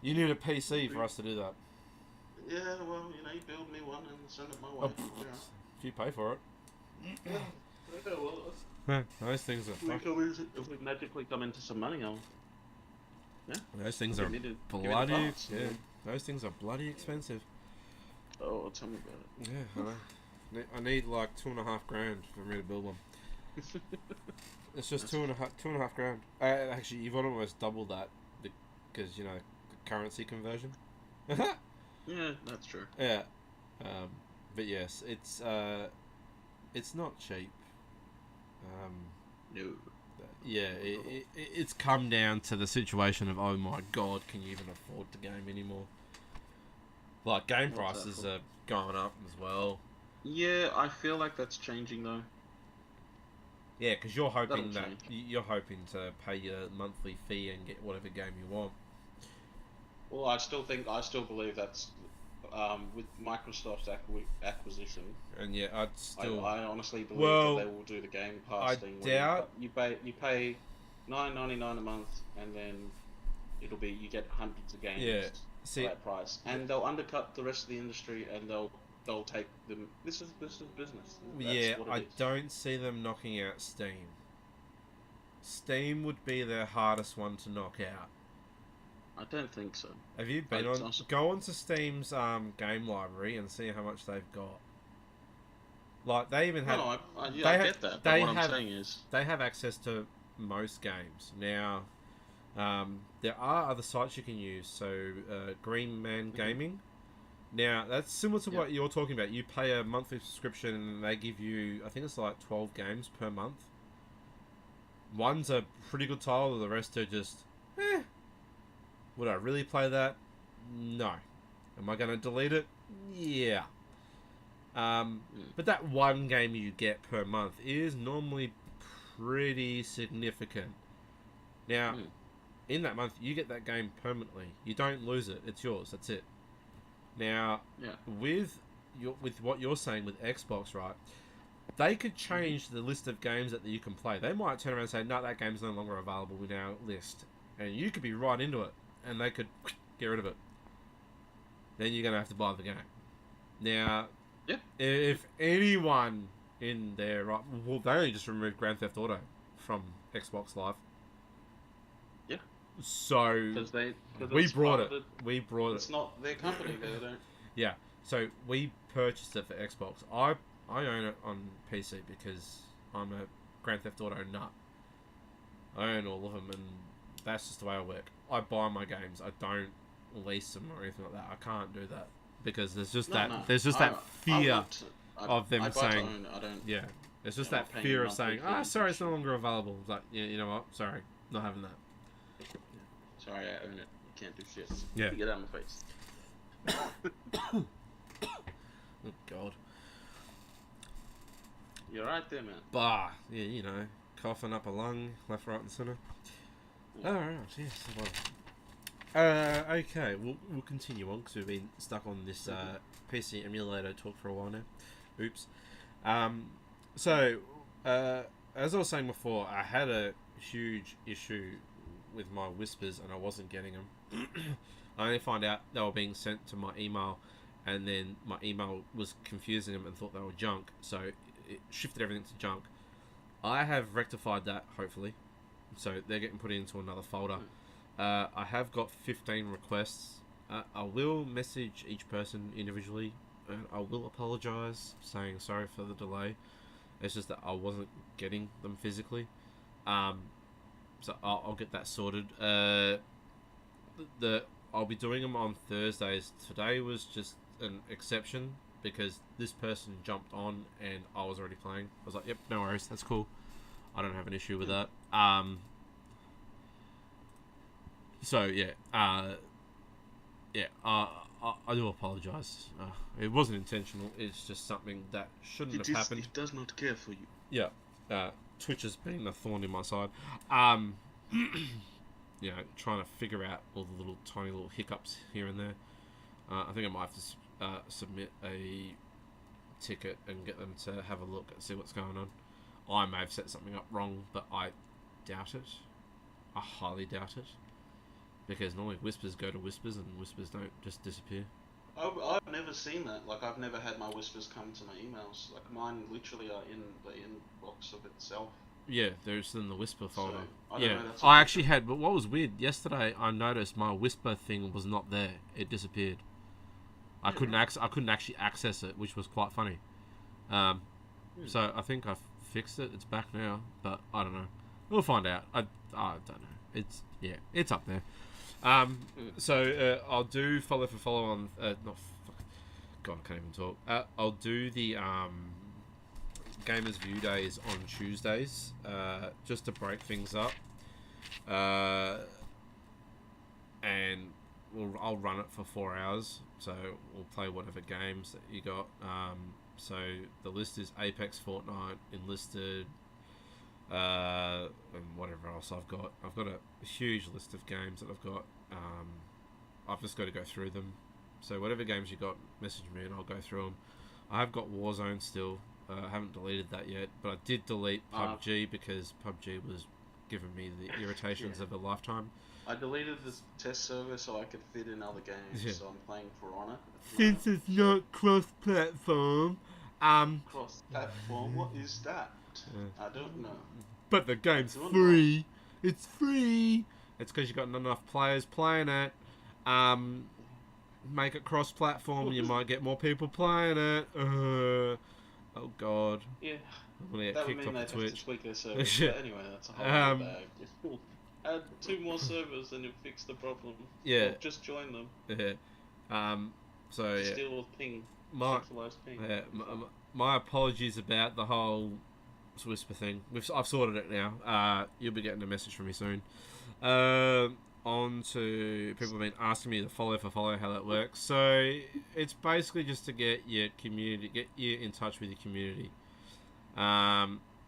you need a PC for us to do that. Yeah, well, you build me one and send it my way. If you pay for it. Okay, well, those things are. If we magically come into some money, those things are bloody. Yeah, those things are bloody expensive. Oh, tell me about it. Yeah, I know. I need like $2.5 grand for me to build one. It's just two and a half grand. Actually, you've almost doubled that because the currency conversion. Yeah, that's true. Yeah, but yes, it's not cheap. No. Yeah, it's come down to the situation of, oh my god, can you even afford to game anymore? Like, game prices are going up as well. Yeah, I feel like that's changing though. Yeah, because you're hoping to pay your monthly fee and get whatever game you want. Well, I still believe that's with Microsoft's acquisition. And yeah, I honestly believe that they will do the Game Pass thing. You pay $9.99 a month, and then you get hundreds of games for that price, and they'll undercut the rest of the industry, and they'll take them. This is business. That's I don't see them knocking out Steam. Steam would be the hardest one to knock out. I don't think so. Have you been on? Go on to Steam's game library and see how much they've got. Like they even have. No, I get that. But what I'm saying is they have access to most games now. There are other sites you can use. So Green Man Gaming. Now that's similar to what you're talking about. You pay a monthly subscription and they give you, I think it's like 12 games per month. One's a pretty good title, the rest are just, would I really play that? No. Am I going to delete it? Yeah. But that one game you get per month is normally pretty significant. Now, in that month, you get that game permanently. You don't lose it. It's yours. That's it. Now, with what you're saying with Xbox, right? They could change the list of games that you can play. They might turn around and say, no, that game's no longer available in our list. And you could be right into it. And they could get rid of it. Then you're going to have to buy the game. Now, if anyone in there... Right, well, they only just removed Grand Theft Auto from Xbox Live. Yeah. So, we brought it. We brought it. It's not their company, they don't... Yeah. So, we purchased it for Xbox. I own it on PC because I'm a Grand Theft Auto nut. I own all of them, and that's just the way I work. I buy my games. I don't lease them or anything like that. I can't do that because there's just there's just that fear of them saying, there's just that fear of saying, sorry, it's no longer available. It's like, you know what? Sorry, not having that. Sorry, I own it. You can't do shit. Yeah. Get out of my face. Oh God. You're right there, man. Bah, yeah, coughing up a lung, left, right, and centre. Yeah. All right, yes. Well. Okay, we'll continue on because we've been stuck on this PC emulator talk for a while now. Oops. So, as I was saying before, I had a huge issue with my whispers and I wasn't getting them. I only found out they were being sent to my email, and then my email was confusing them and thought they were junk, so it shifted everything to junk. I have rectified that, hopefully, so they're getting put into another folder. I have got 15 requests. I will message each person individually, and I will apologise, saying sorry for the delay. It's just that I wasn't getting them physically. So I'll get that sorted. I'll be doing them on Thursdays. Today was just an exception because this person jumped on and I was already playing. I was like, yep, no worries, that's cool. I don't have an issue with that. So yeah, I do apologise. It wasn't intentional. It's just something that shouldn't have happened. It does not care for you. Yeah. Twitch has been a thorn in my side. Trying to figure out all the tiny little hiccups here and there. I think I might have to submit a ticket and get them to have a look and see what's going on. I may have set something up wrong, but I doubt it. I highly doubt it. Because normally whispers go to whispers and whispers don't just disappear. I've never seen that. Like, I've never had my whispers come to my emails. Like, mine literally are in the inbox of itself. Yeah, there's in the whisper folder. So, I actually had, but what was weird, yesterday I noticed my whisper thing was not there. It disappeared. I couldn't actually access it, which was quite funny. So I think I've fixed it. It's back now, but I don't know. We'll find out. I don't know. It's up there. So I'll do follow for follow on. God, I can't even talk. I'll do the Gamers View Days on Tuesdays, just to break things up. And I'll run it for 4 hours. So we'll play whatever games that you got. So the list is Apex, Fortnite, Enlisted, and whatever else I've got. I've got a huge list of games that I've got. I've just got to go through them. So whatever games you got, message me and I'll go through them. I have got Warzone still. I haven't deleted that yet, but I did delete PUBG because PUBG was giving me the irritations of a lifetime. I deleted the test server so I could fit in other games, so I'm playing For Honor. Since it's not cross-platform, Cross-platform. What is that? I don't know. But the game's free. It's free. It's because you got not enough players playing it. Make it cross-platform, and you might get more people playing it. Oh God. Yeah. I'm gonna get That would kicked mean off they'd the have to Twitch. tweak their servers. But anyway, that's a whole other bag. Add 2 more servers and you'll fix the problem. Yeah. Or just join them. Yeah. So Just yeah. deal with ping. My Centralized ping. yeah, my apologies about the whole Whisper thing. I've sorted it now. You'll be getting a message from me soon. On to people have been asking me to follow for follow how that works. So it's basically just to get your community, get you in touch with your community.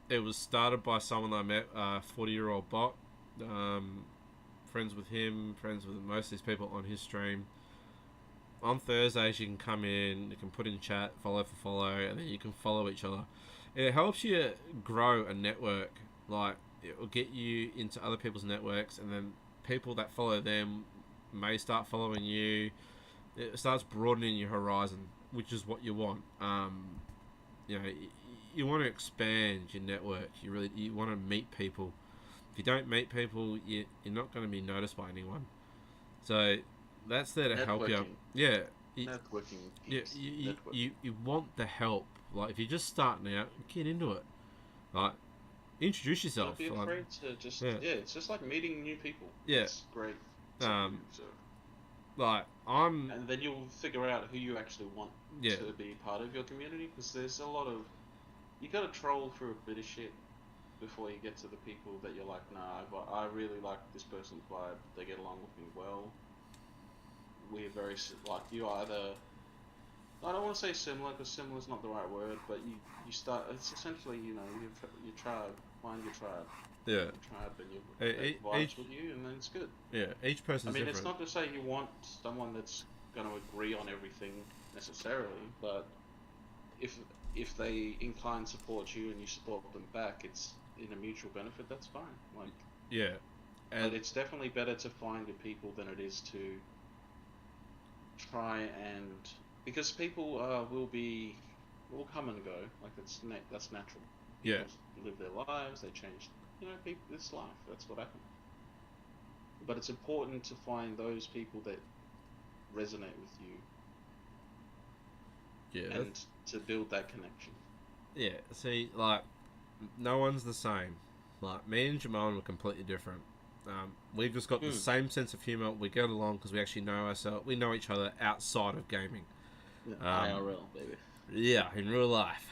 It was started by someone I met, 40-year-old bot. Friends with him, friends with most of these people on his stream. On Thursdays you can come in, you can put in chat, follow for follow, and then you can follow each other. It helps you grow a network. Like, it will get you into other people's networks, and then people that follow them may start following you. It starts broadening your horizon, which is what you want. You know, you want to expand your network. You want to meet people. If you don't meet people, you're not going to be noticed by anyone. So that's there to help you. Yeah. Networking. You want the help. Like, if you're just starting out, get into it. Like, introduce yourself. Don't be afraid to just it's just like meeting new people. Yeah. It's great. And then you'll figure out who you actually want to be part of your community, because there's a lot of, you gotta troll through a bit of shit before you get to the people that you're like, nah, but I really like this person's vibe, they get along with me well, we're very, like, you either, I don't want to say similar, because similar is not the right word, but you start, it's essentially, you know, your tribe, find your tribe. Yeah. Your tribe, and you vibes with you, and then it's good. Yeah, each person's different. It's not to say you want someone that's going to agree on everything necessarily, but if they incline support you and you support them back, it's in a mutual benefit, that's fine. Like, yeah. But it's definitely better to find your people than it is to try and, because people will come and go. Like, that's natural. Yeah. People live their lives, they change. You know, it's life. That's what happens. But it's important to find those people that resonate with you. Yeah. And to build that connection. Yeah. See, like, no one's the same. Like, me and Jamon were completely different. We've just got the same sense of humor. We get along because we actually know ourselves. We know each other outside of gaming. IRL, baby. Yeah, in real life.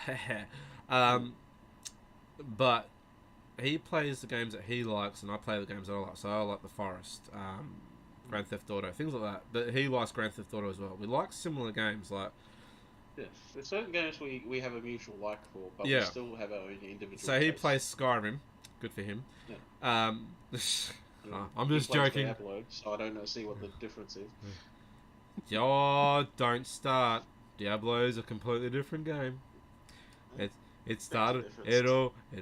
But he plays the games that he likes, and I play the games that I like. So I like The Forest, Grand Theft Auto, things like that. But he likes Grand Theft Auto as well. We like similar games, like. Yeah, there's certain games we have a mutual like for, but we still have our own individual. So he plays Skyrim. Good for him. Yeah. I'm just joking. Diablo, so I don't see what the difference is. Yo, don't start. Diablo's a completely different game. It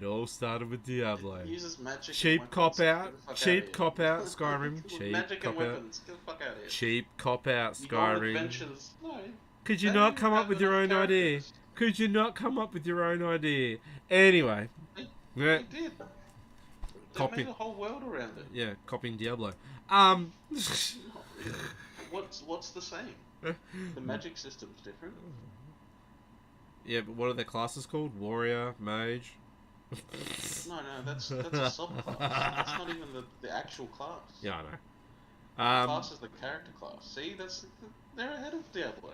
all started with Diablo. It uses magic. Cheap cop out. Cheap cop out. Skyrim. Cheap magic cop and out. weapons. Get the fuck out of here. Cheap cop out. You go on Skyrim. adventures. No. Could you not come up with your own idea? Could you not come up with your own idea? Anyway. They did. They made a whole world around it. Yeah, copying Diablo. What's the same? The magic system's different. Yeah, but what are their classes called? Warrior, mage. No, that's a subclass. That's not even the actual class. Yeah, I know. The class is the character class. See, they're ahead of Diablo.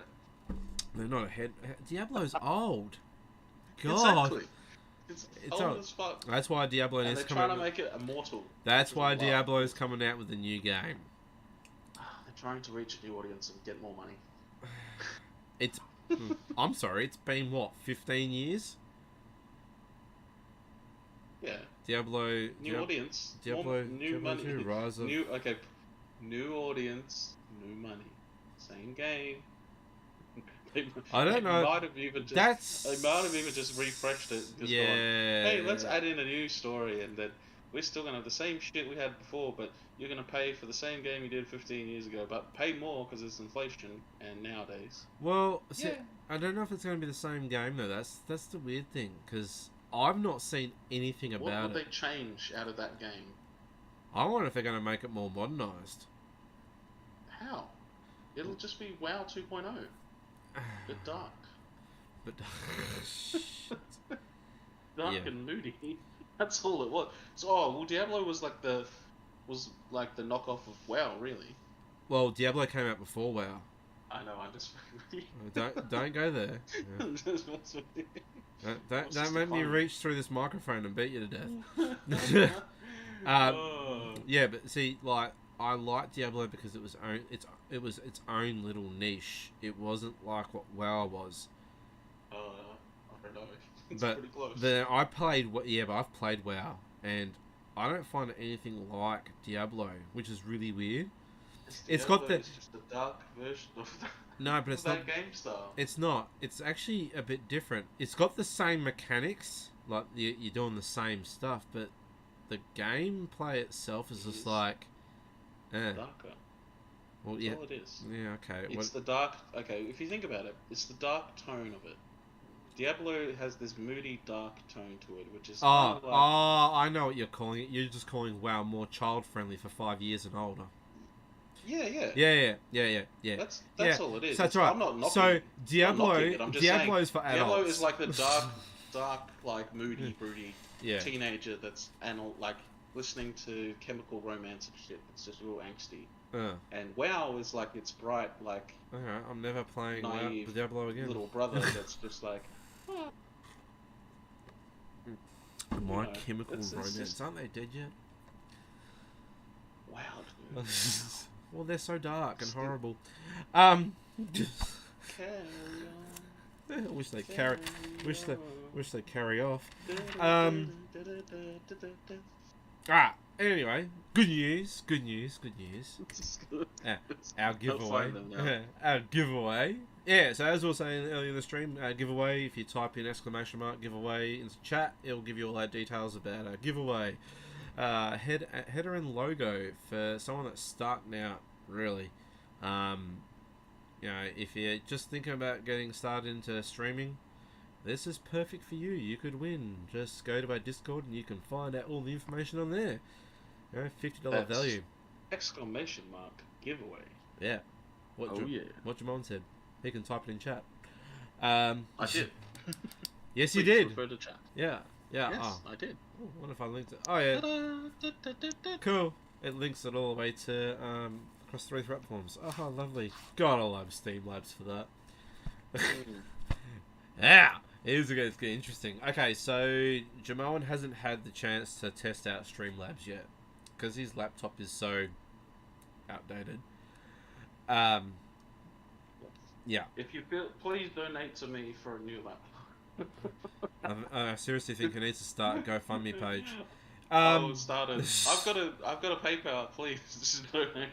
They're not ahead. Diablo's old. God. Exactly. It's old as fuck. That's why Diablo and is coming out. They're trying to make it immortal. That's why Diablo is coming out with a new game. They're trying to reach a new audience and get more money. It's. I'm sorry. It's been what, 15 years? Yeah. Diablo. New audience. Diablo. New Diablo money. 2, Rise of... New audience. New money. Same game. I don't know. They might have even just refreshed it. Just gone, hey, let's add in a new story, and then we're still gonna have the same shit we had before, but you're gonna pay for the same game you did 15 years ago, but pay more because it's inflation and nowadays. Well, see, Yeah. I don't know if it's going to be the same game though. That's the weird thing because I've not seen anything What about would it. they change out of that game? I wonder if they're going to make it more modernized. How? It'll just be WoW 2.0. But dark. But Dark Yeah. and moody. That's all it was. So, well, Diablo was like the knockoff of WoW, really. well, Diablo came out before WoW. I know. I'm just. Don't go there. Yeah. I'm just messing with you. Don't make me reach through this microphone and beat you to death. Oh. Yeah, but see, like I liked Diablo because it was its own little niche. It wasn't like what WoW was. I don't know. It's But pretty close. but I've played WoW, and I don't find it anything like Diablo, which is really weird. It's got the It's just a dark version of no, but it's that not. game style. It's not. It's actually a bit different. It's got the same mechanics, like you're doing the same stuff, but the gameplay itself is just like, Darker. well, That's yeah, all it is. yeah, okay. It's the dark. Okay, if you think about it, it's the dark tone of it. Diablo has this moody, dark tone to it, which is kind of like, I know what you're calling it. You're just calling WoW more child friendly for 5 years and older. yeah. Yeah. That's all it is. So that's right. I'm not knocking. So I'm not knocking it, I'm just Diablo's for saying, adults. Diablo is like the dark, like moody, broody Yeah. teenager that's like listening to Chemical Romance and shit. It's just real angsty. And WoW is like it's bright, like Alright, I'm never playing naive Diablo again. little brother that's just like. My know, Chemical it's Romance. just- Aren't they dead yet? Wow, dude. Well, they're so dark and Still- horrible. Carry I wish they on, wish they carry off. on. Anyway, good news. Our giveaway. find them now. Our giveaway. Yeah, so as we were saying earlier in the stream, giveaway, if you type in !giveaway into chat, it'll give you all our details about our giveaway. Header and logo for someone that's starting out, really. If you're just thinking about getting started into streaming, this is perfect for you. You could win. Just go to our Discord and you can find out all the information on there. $50 value. Exclamation mark giveaway. Yeah. What Jamon said. He can type it in chat. I did. Yes, you Please did. refer to chat. Yeah. Yes, I did. I wonder if I linked it. Oh yeah. Cool. It links it all the way to across 3 platforms. Oh, lovely. God, I love Streamlabs for that. Yeah. Here's where it's getting interesting. Okay, so Jamoan hasn't had the chance to test out Streamlabs yet because his laptop is so outdated. Yeah. If you feel, please donate to me for a new laptop. I seriously think he needs to start a GoFundMe page. I'll start it. I've got a PayPal. Please just donate.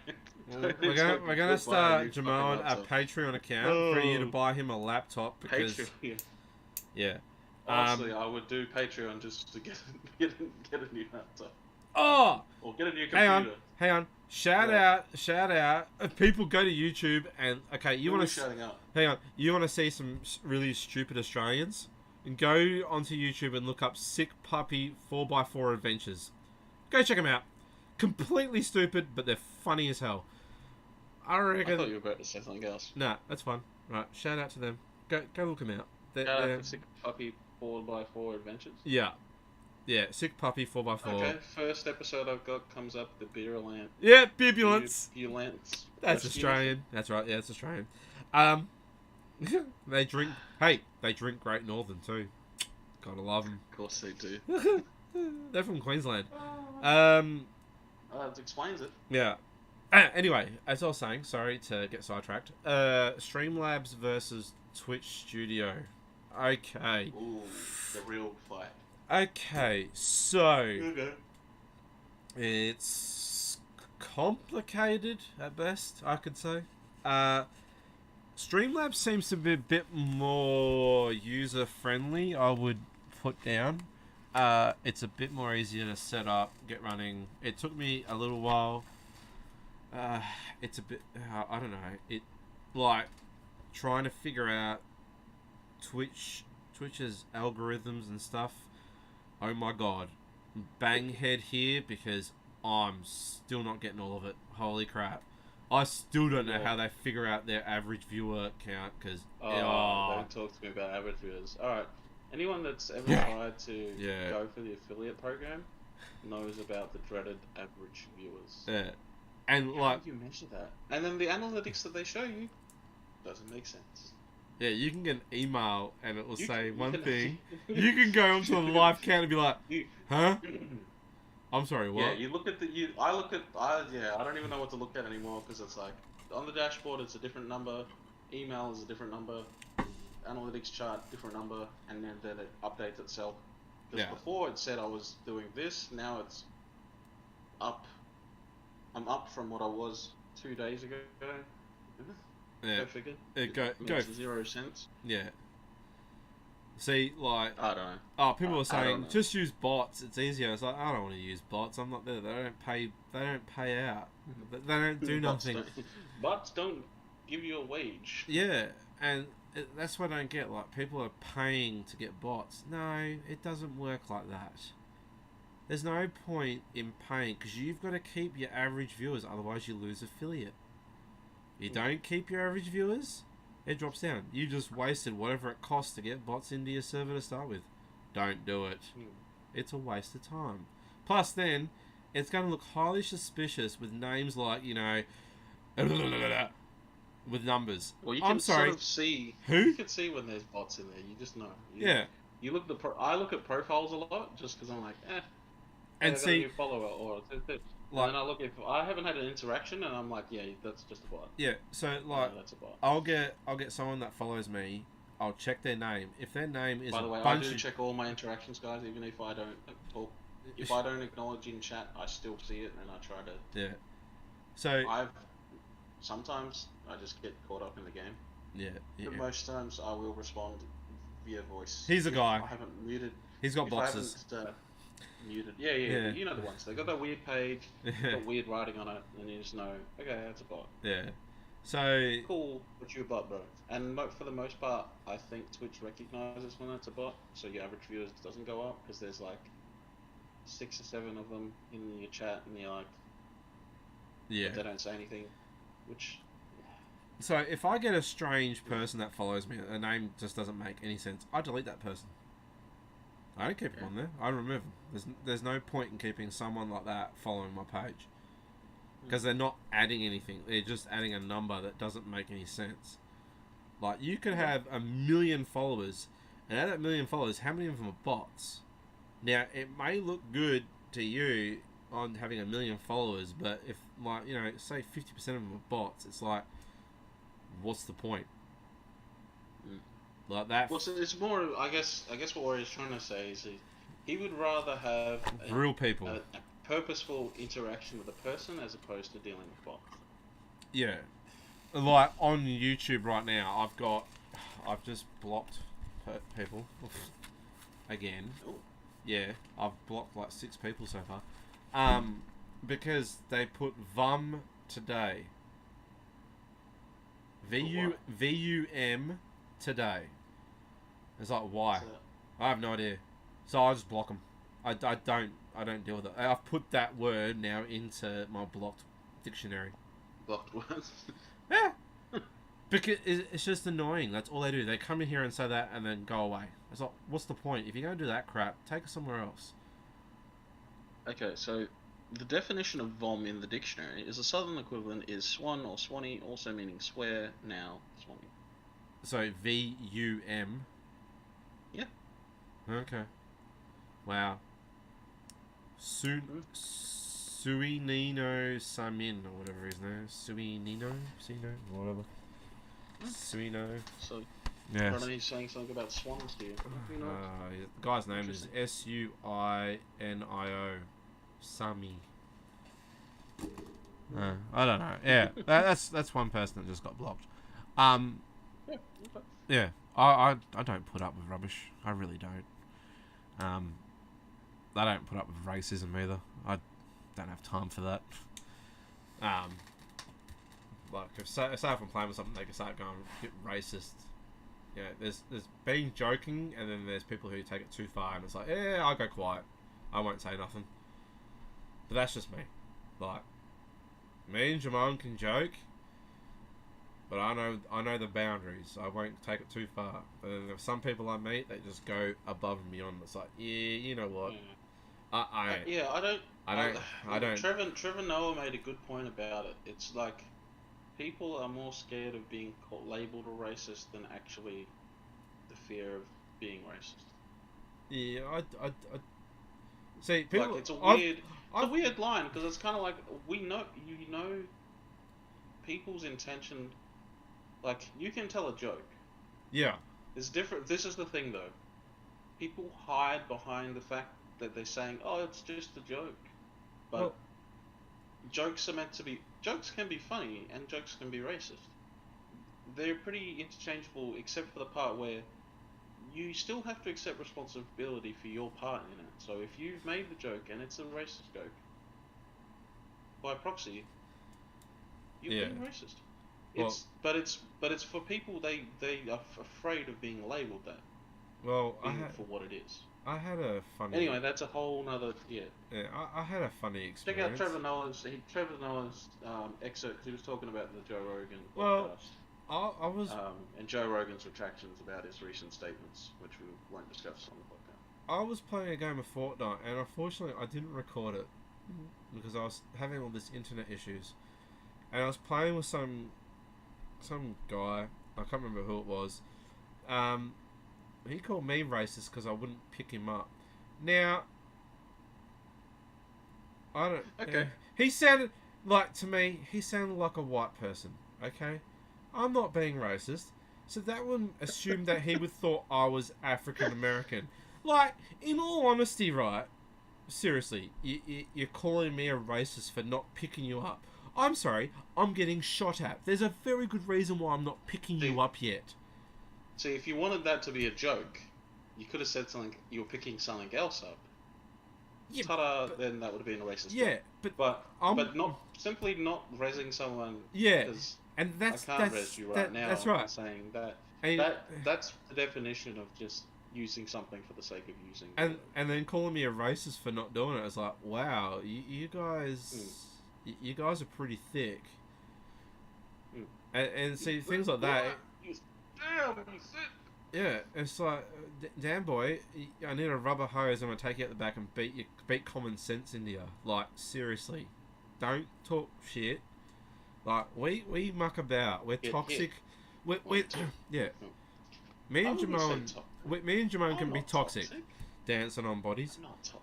We're gonna start Jamoan a Patreon account for you to buy him a laptop because Patreon. yeah. Honestly, I would do Patreon just to get a new laptop Oh, or get a new computer. hang on. Shout out. If people go to YouTube and okay, you want to shouting out? hang on. You want to see some really stupid Australians? And go onto YouTube and look up Sick Puppy 4x4 Adventures. Go check them out. Completely stupid, but they're funny as hell. I reckon. I thought you were about to say something else. Nah, that's fine. Right, shout out to them. Go look them out. Shout out to Sick Puppy 4x4 Adventures. Yeah, Sick Puppy 4x4. Okay, first episode I've got comes up the Virulent. Yeah, Bibulance. Virulence. That's Australian. That's right. Yeah, it's Australian. They drink. Hey, they drink Great Northern too. Gotta love them. Of course they do. They're from Queensland. That explains it. Yeah. Anyway, as I was saying, sorry to get sidetracked. Streamlabs versus Twitch Studio. Okay. Ooh, the real fight. Okay, so it's complicated at best, I could say. Streamlabs seems to be a bit more user friendly, I would put down. It's a bit more easier to set up, get running. It took me a little while. It's a bit, I don't know. It like trying to figure out Twitch's algorithms and stuff. Oh my god, bang head here because I'm still not getting all of it. Holy crap! I still don't know how they figure out their average viewer count because don't talk to me about average viewers. All right, anyone that's ever tried to go for the affiliate program knows about the dreaded average viewers. Yeah, and how do you measure that? And then the analytics that they show you doesn't make sense. Yeah, you can get an email and it will say one thing. You can go onto the live count and be like, huh? I'm sorry, what? Yeah, you look at I don't even know what to look at anymore because it's like, on the dashboard it's a different number, email is a different number, analytics chart, different number, and then it updates itself. Because before it said I was doing this, now it's up. I'm up from what I was 2 days ago. Yeah. Go figure. Go 0 cents. Yeah. See, like, I don't know. Oh, people are saying just use bots. It's easier. It's like I don't want to use bots. I'm not there. They don't pay. They don't pay out. They don't do nothing. Bots don't give you a wage. Yeah, and that's what I don't get. Like people are paying to get bots. No, it doesn't work like that. There's no point in paying because you've got to keep your average viewers. Otherwise, you lose affiliate. You don't keep your average viewers, it drops down. You just wasted whatever it costs to get bots into your server to start with. Don't do it. It's a waste of time. Plus then, it's going to look highly suspicious with names like, you know, with numbers. Well, you can sort of see. Who? You can see when there's bots in there. You just know. You look I look at profiles a lot just because I'm like, and see, a follower or like, and then I look if I haven't had an interaction and I'm like, yeah, that's just a bot. Yeah, so like, that's a bot. I'll get someone that follows me. I'll check their name. If their name is by the way, I do check all my interactions, guys. Even if I don't talk, if I don't acknowledge in chat, I still see it and I try to. Yeah. So sometimes I just get caught up in the game. Yeah. But most times I will respond via voice. He's a guy. I haven't muted. He's got boxes. Muted. Yeah. You know the ones. They got that weird page, got weird writing on it, and you just know, okay, that's a bot. Yeah. So cool, but you're a bot, bro. And for the most part, I think Twitch recognizes when that's a bot, so your average viewers doesn't go up because there's like 6 or 7 of them in your chat, and you're like, but they don't say anything, which. So if I get a strange person that follows me, a name just doesn't make any sense, I delete that person. I don't keep them on there. I remove them. There's no point in keeping someone like that following my page. Because they're not adding anything. They're just adding a number that doesn't make any sense. Like, you could have 1 million followers, and out of that 1 million followers, how many of them are bots? Now, it may look good to you on having 1 million followers, but if, like, you know, say 50% of them are bots, it's like, what's the point? Like that. Well, so it's more. I guess what Warrior's trying to say is he would rather have real people, a purposeful interaction with a person as opposed to dealing with bots. Yeah, like on YouTube right now, I've just blocked people again. Ooh. Yeah, I've blocked like 6 people so far, because they put VUM today. VUM today. It's like, why? I have no idea. So I just block them. I don't deal with it. I've put that word now into my blocked dictionary. Blocked words? Yeah. Because it's just annoying. That's all they do. They come in here and say that and then go away. It's like, what's the point? If you're going to do that crap, take it somewhere else. Okay, so the definition of vom in the dictionary is the southern equivalent is swan or swanny, also meaning swear, now, swanny. So VUM. Yeah. Okay. Wow. Suinino Samin or whatever his name is. Suino, whatever. Suino. So. Yeah. I don't know, he's saying something about swans here. The guy's name is Suinio. Sami. I don't know. Yeah, that's one person that just got blocked. Yeah. I don't put up with rubbish. I really don't. I don't put up with racism either. I don't have time for that. Like if say if I'm playing with something, they can start going a bit racist. You know, there's being joking, and then there's people who take it too far, and it's like, yeah, I'll go quiet. I won't say nothing. But that's just me. Like, me and Jamon can joke, but I know the boundaries. I won't take it too far. But then there's some people I meet that just go above and beyond. It's like, yeah, you know what? Yeah. I don't. Trevor Noah made a good point about it. It's like people are more scared of being labeled a racist than actually the fear of being racist. Yeah, I see. People, like it's a weird line because it's kind of like you know people's intention. Like you can tell a joke. Yeah. It's different. This is the thing though. People hide behind the fact that they're saying, "Oh, it's just a joke," but jokes are meant to be. Jokes can be funny and jokes can be racist. They're pretty interchangeable, except for the part where you still have to accept responsibility for your part in it. So if you've made the joke and it's a racist joke, by proxy, you're being racist. But it's for people they are afraid of being labelled that. Well, for what it is. I had a funny. Anyway, that's a whole nother Yeah, I had a funny experience. Check out Trevor Noah's excerpt. He was talking about the Joe Rogan podcast. I was. And Joe Rogan's retractions about his recent statements, which we won't discuss on the podcast. I was playing a game of Fortnite, and unfortunately, I didn't record it because I was having all these internet issues, and I was playing with some guy. I can't remember who it was. He called me racist because I wouldn't pick him up. Now, I don't. Okay. He sounded like to me. He sounded like a white person. Okay, I'm not being racist, so that would assume that he would thought I was African American. Like, in all honesty, right? Seriously, you're calling me a racist for not picking you up. I'm sorry, I'm getting shot at. There's a very good reason why I'm not picking you up yet. See, if you wanted that to be a joke, you could have said something. You were picking something else up. Yeah, Ta-da! Then that would have been a racist. Yeah, joke. but not simply not rezzing someone. Yeah, and I can't res you right now. That's right. Saying that. That's the definition of just using something for the sake of using. And then calling me a racist for not doing it. It's like, wow, you guys. You guys are pretty thick. And see, things like that. Yeah, it's like, damn boy, I need a rubber hose. I'm going to take you out the back and beat common sense into you. Like, seriously. Don't talk shit. Like, we muck about. We're toxic. Yeah. Me and Jamon can be toxic. Dancing on bodies. That's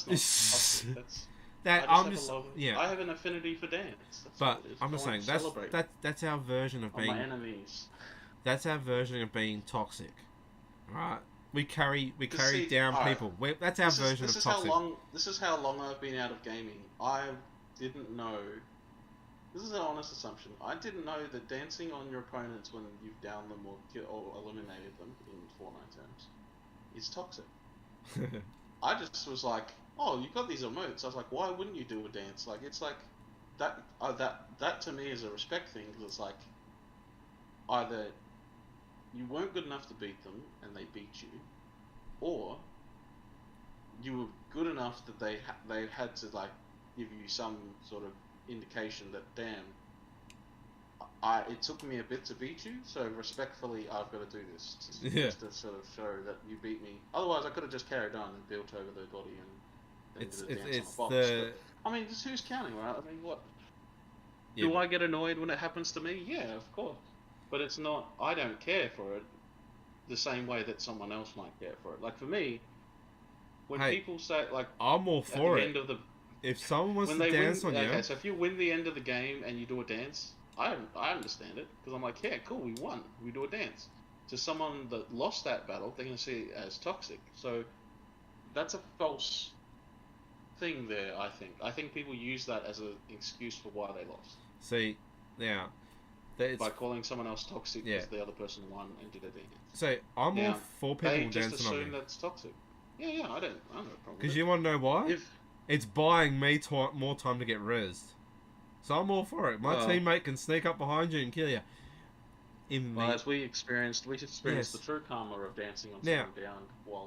not toxic. I have an affinity for dance. But I'm just saying that's our version of being my enemies. That's our version of being toxic, right? We carry down people. That's our version of toxic. This is how long I've been out of gaming. I didn't know. This is an honest assumption. I didn't know that dancing on your opponents when you've downed them or eliminated them in Fortnite terms is toxic. I just was like, oh, you've got these emotes. I was like, why wouldn't you do a dance? Like, it's like that. That to me is a respect thing because it's like either you weren't good enough to beat them and they beat you, or you were good enough that they had to like give you some sort of indication that damn, it took me a bit to beat you, so respectfully I've got to do this just to sort of show that you beat me. Otherwise I could have just carried on and built over their body and did a dance on a box. But, I mean, just who's counting, right? I mean, what? Yeah. Do I get annoyed when it happens to me? Yeah, of course. But it's not. I don't care for it the same way that someone else might care for it. Like for me, when people say like, I'm all for it. If someone wants to dance on you, okay, so if you win the end of the game and you do a dance, I understand it because I'm like, yeah, cool, we won, we do a dance. To someone that lost that battle, they're going to see it as toxic. So that's a false thing there. I think people use that as an excuse for why they lost. See, now. By calling someone else toxic because the other person won and did a dance. So I'm all for people dancing on me. They just assume that's toxic. Yeah, I don't have a problem. Because you want to know why? If It's buying me more time to get rezzed. So I'm all for it. My teammate can sneak up behind you and kill you. As we experienced the true karma of dancing on someone down while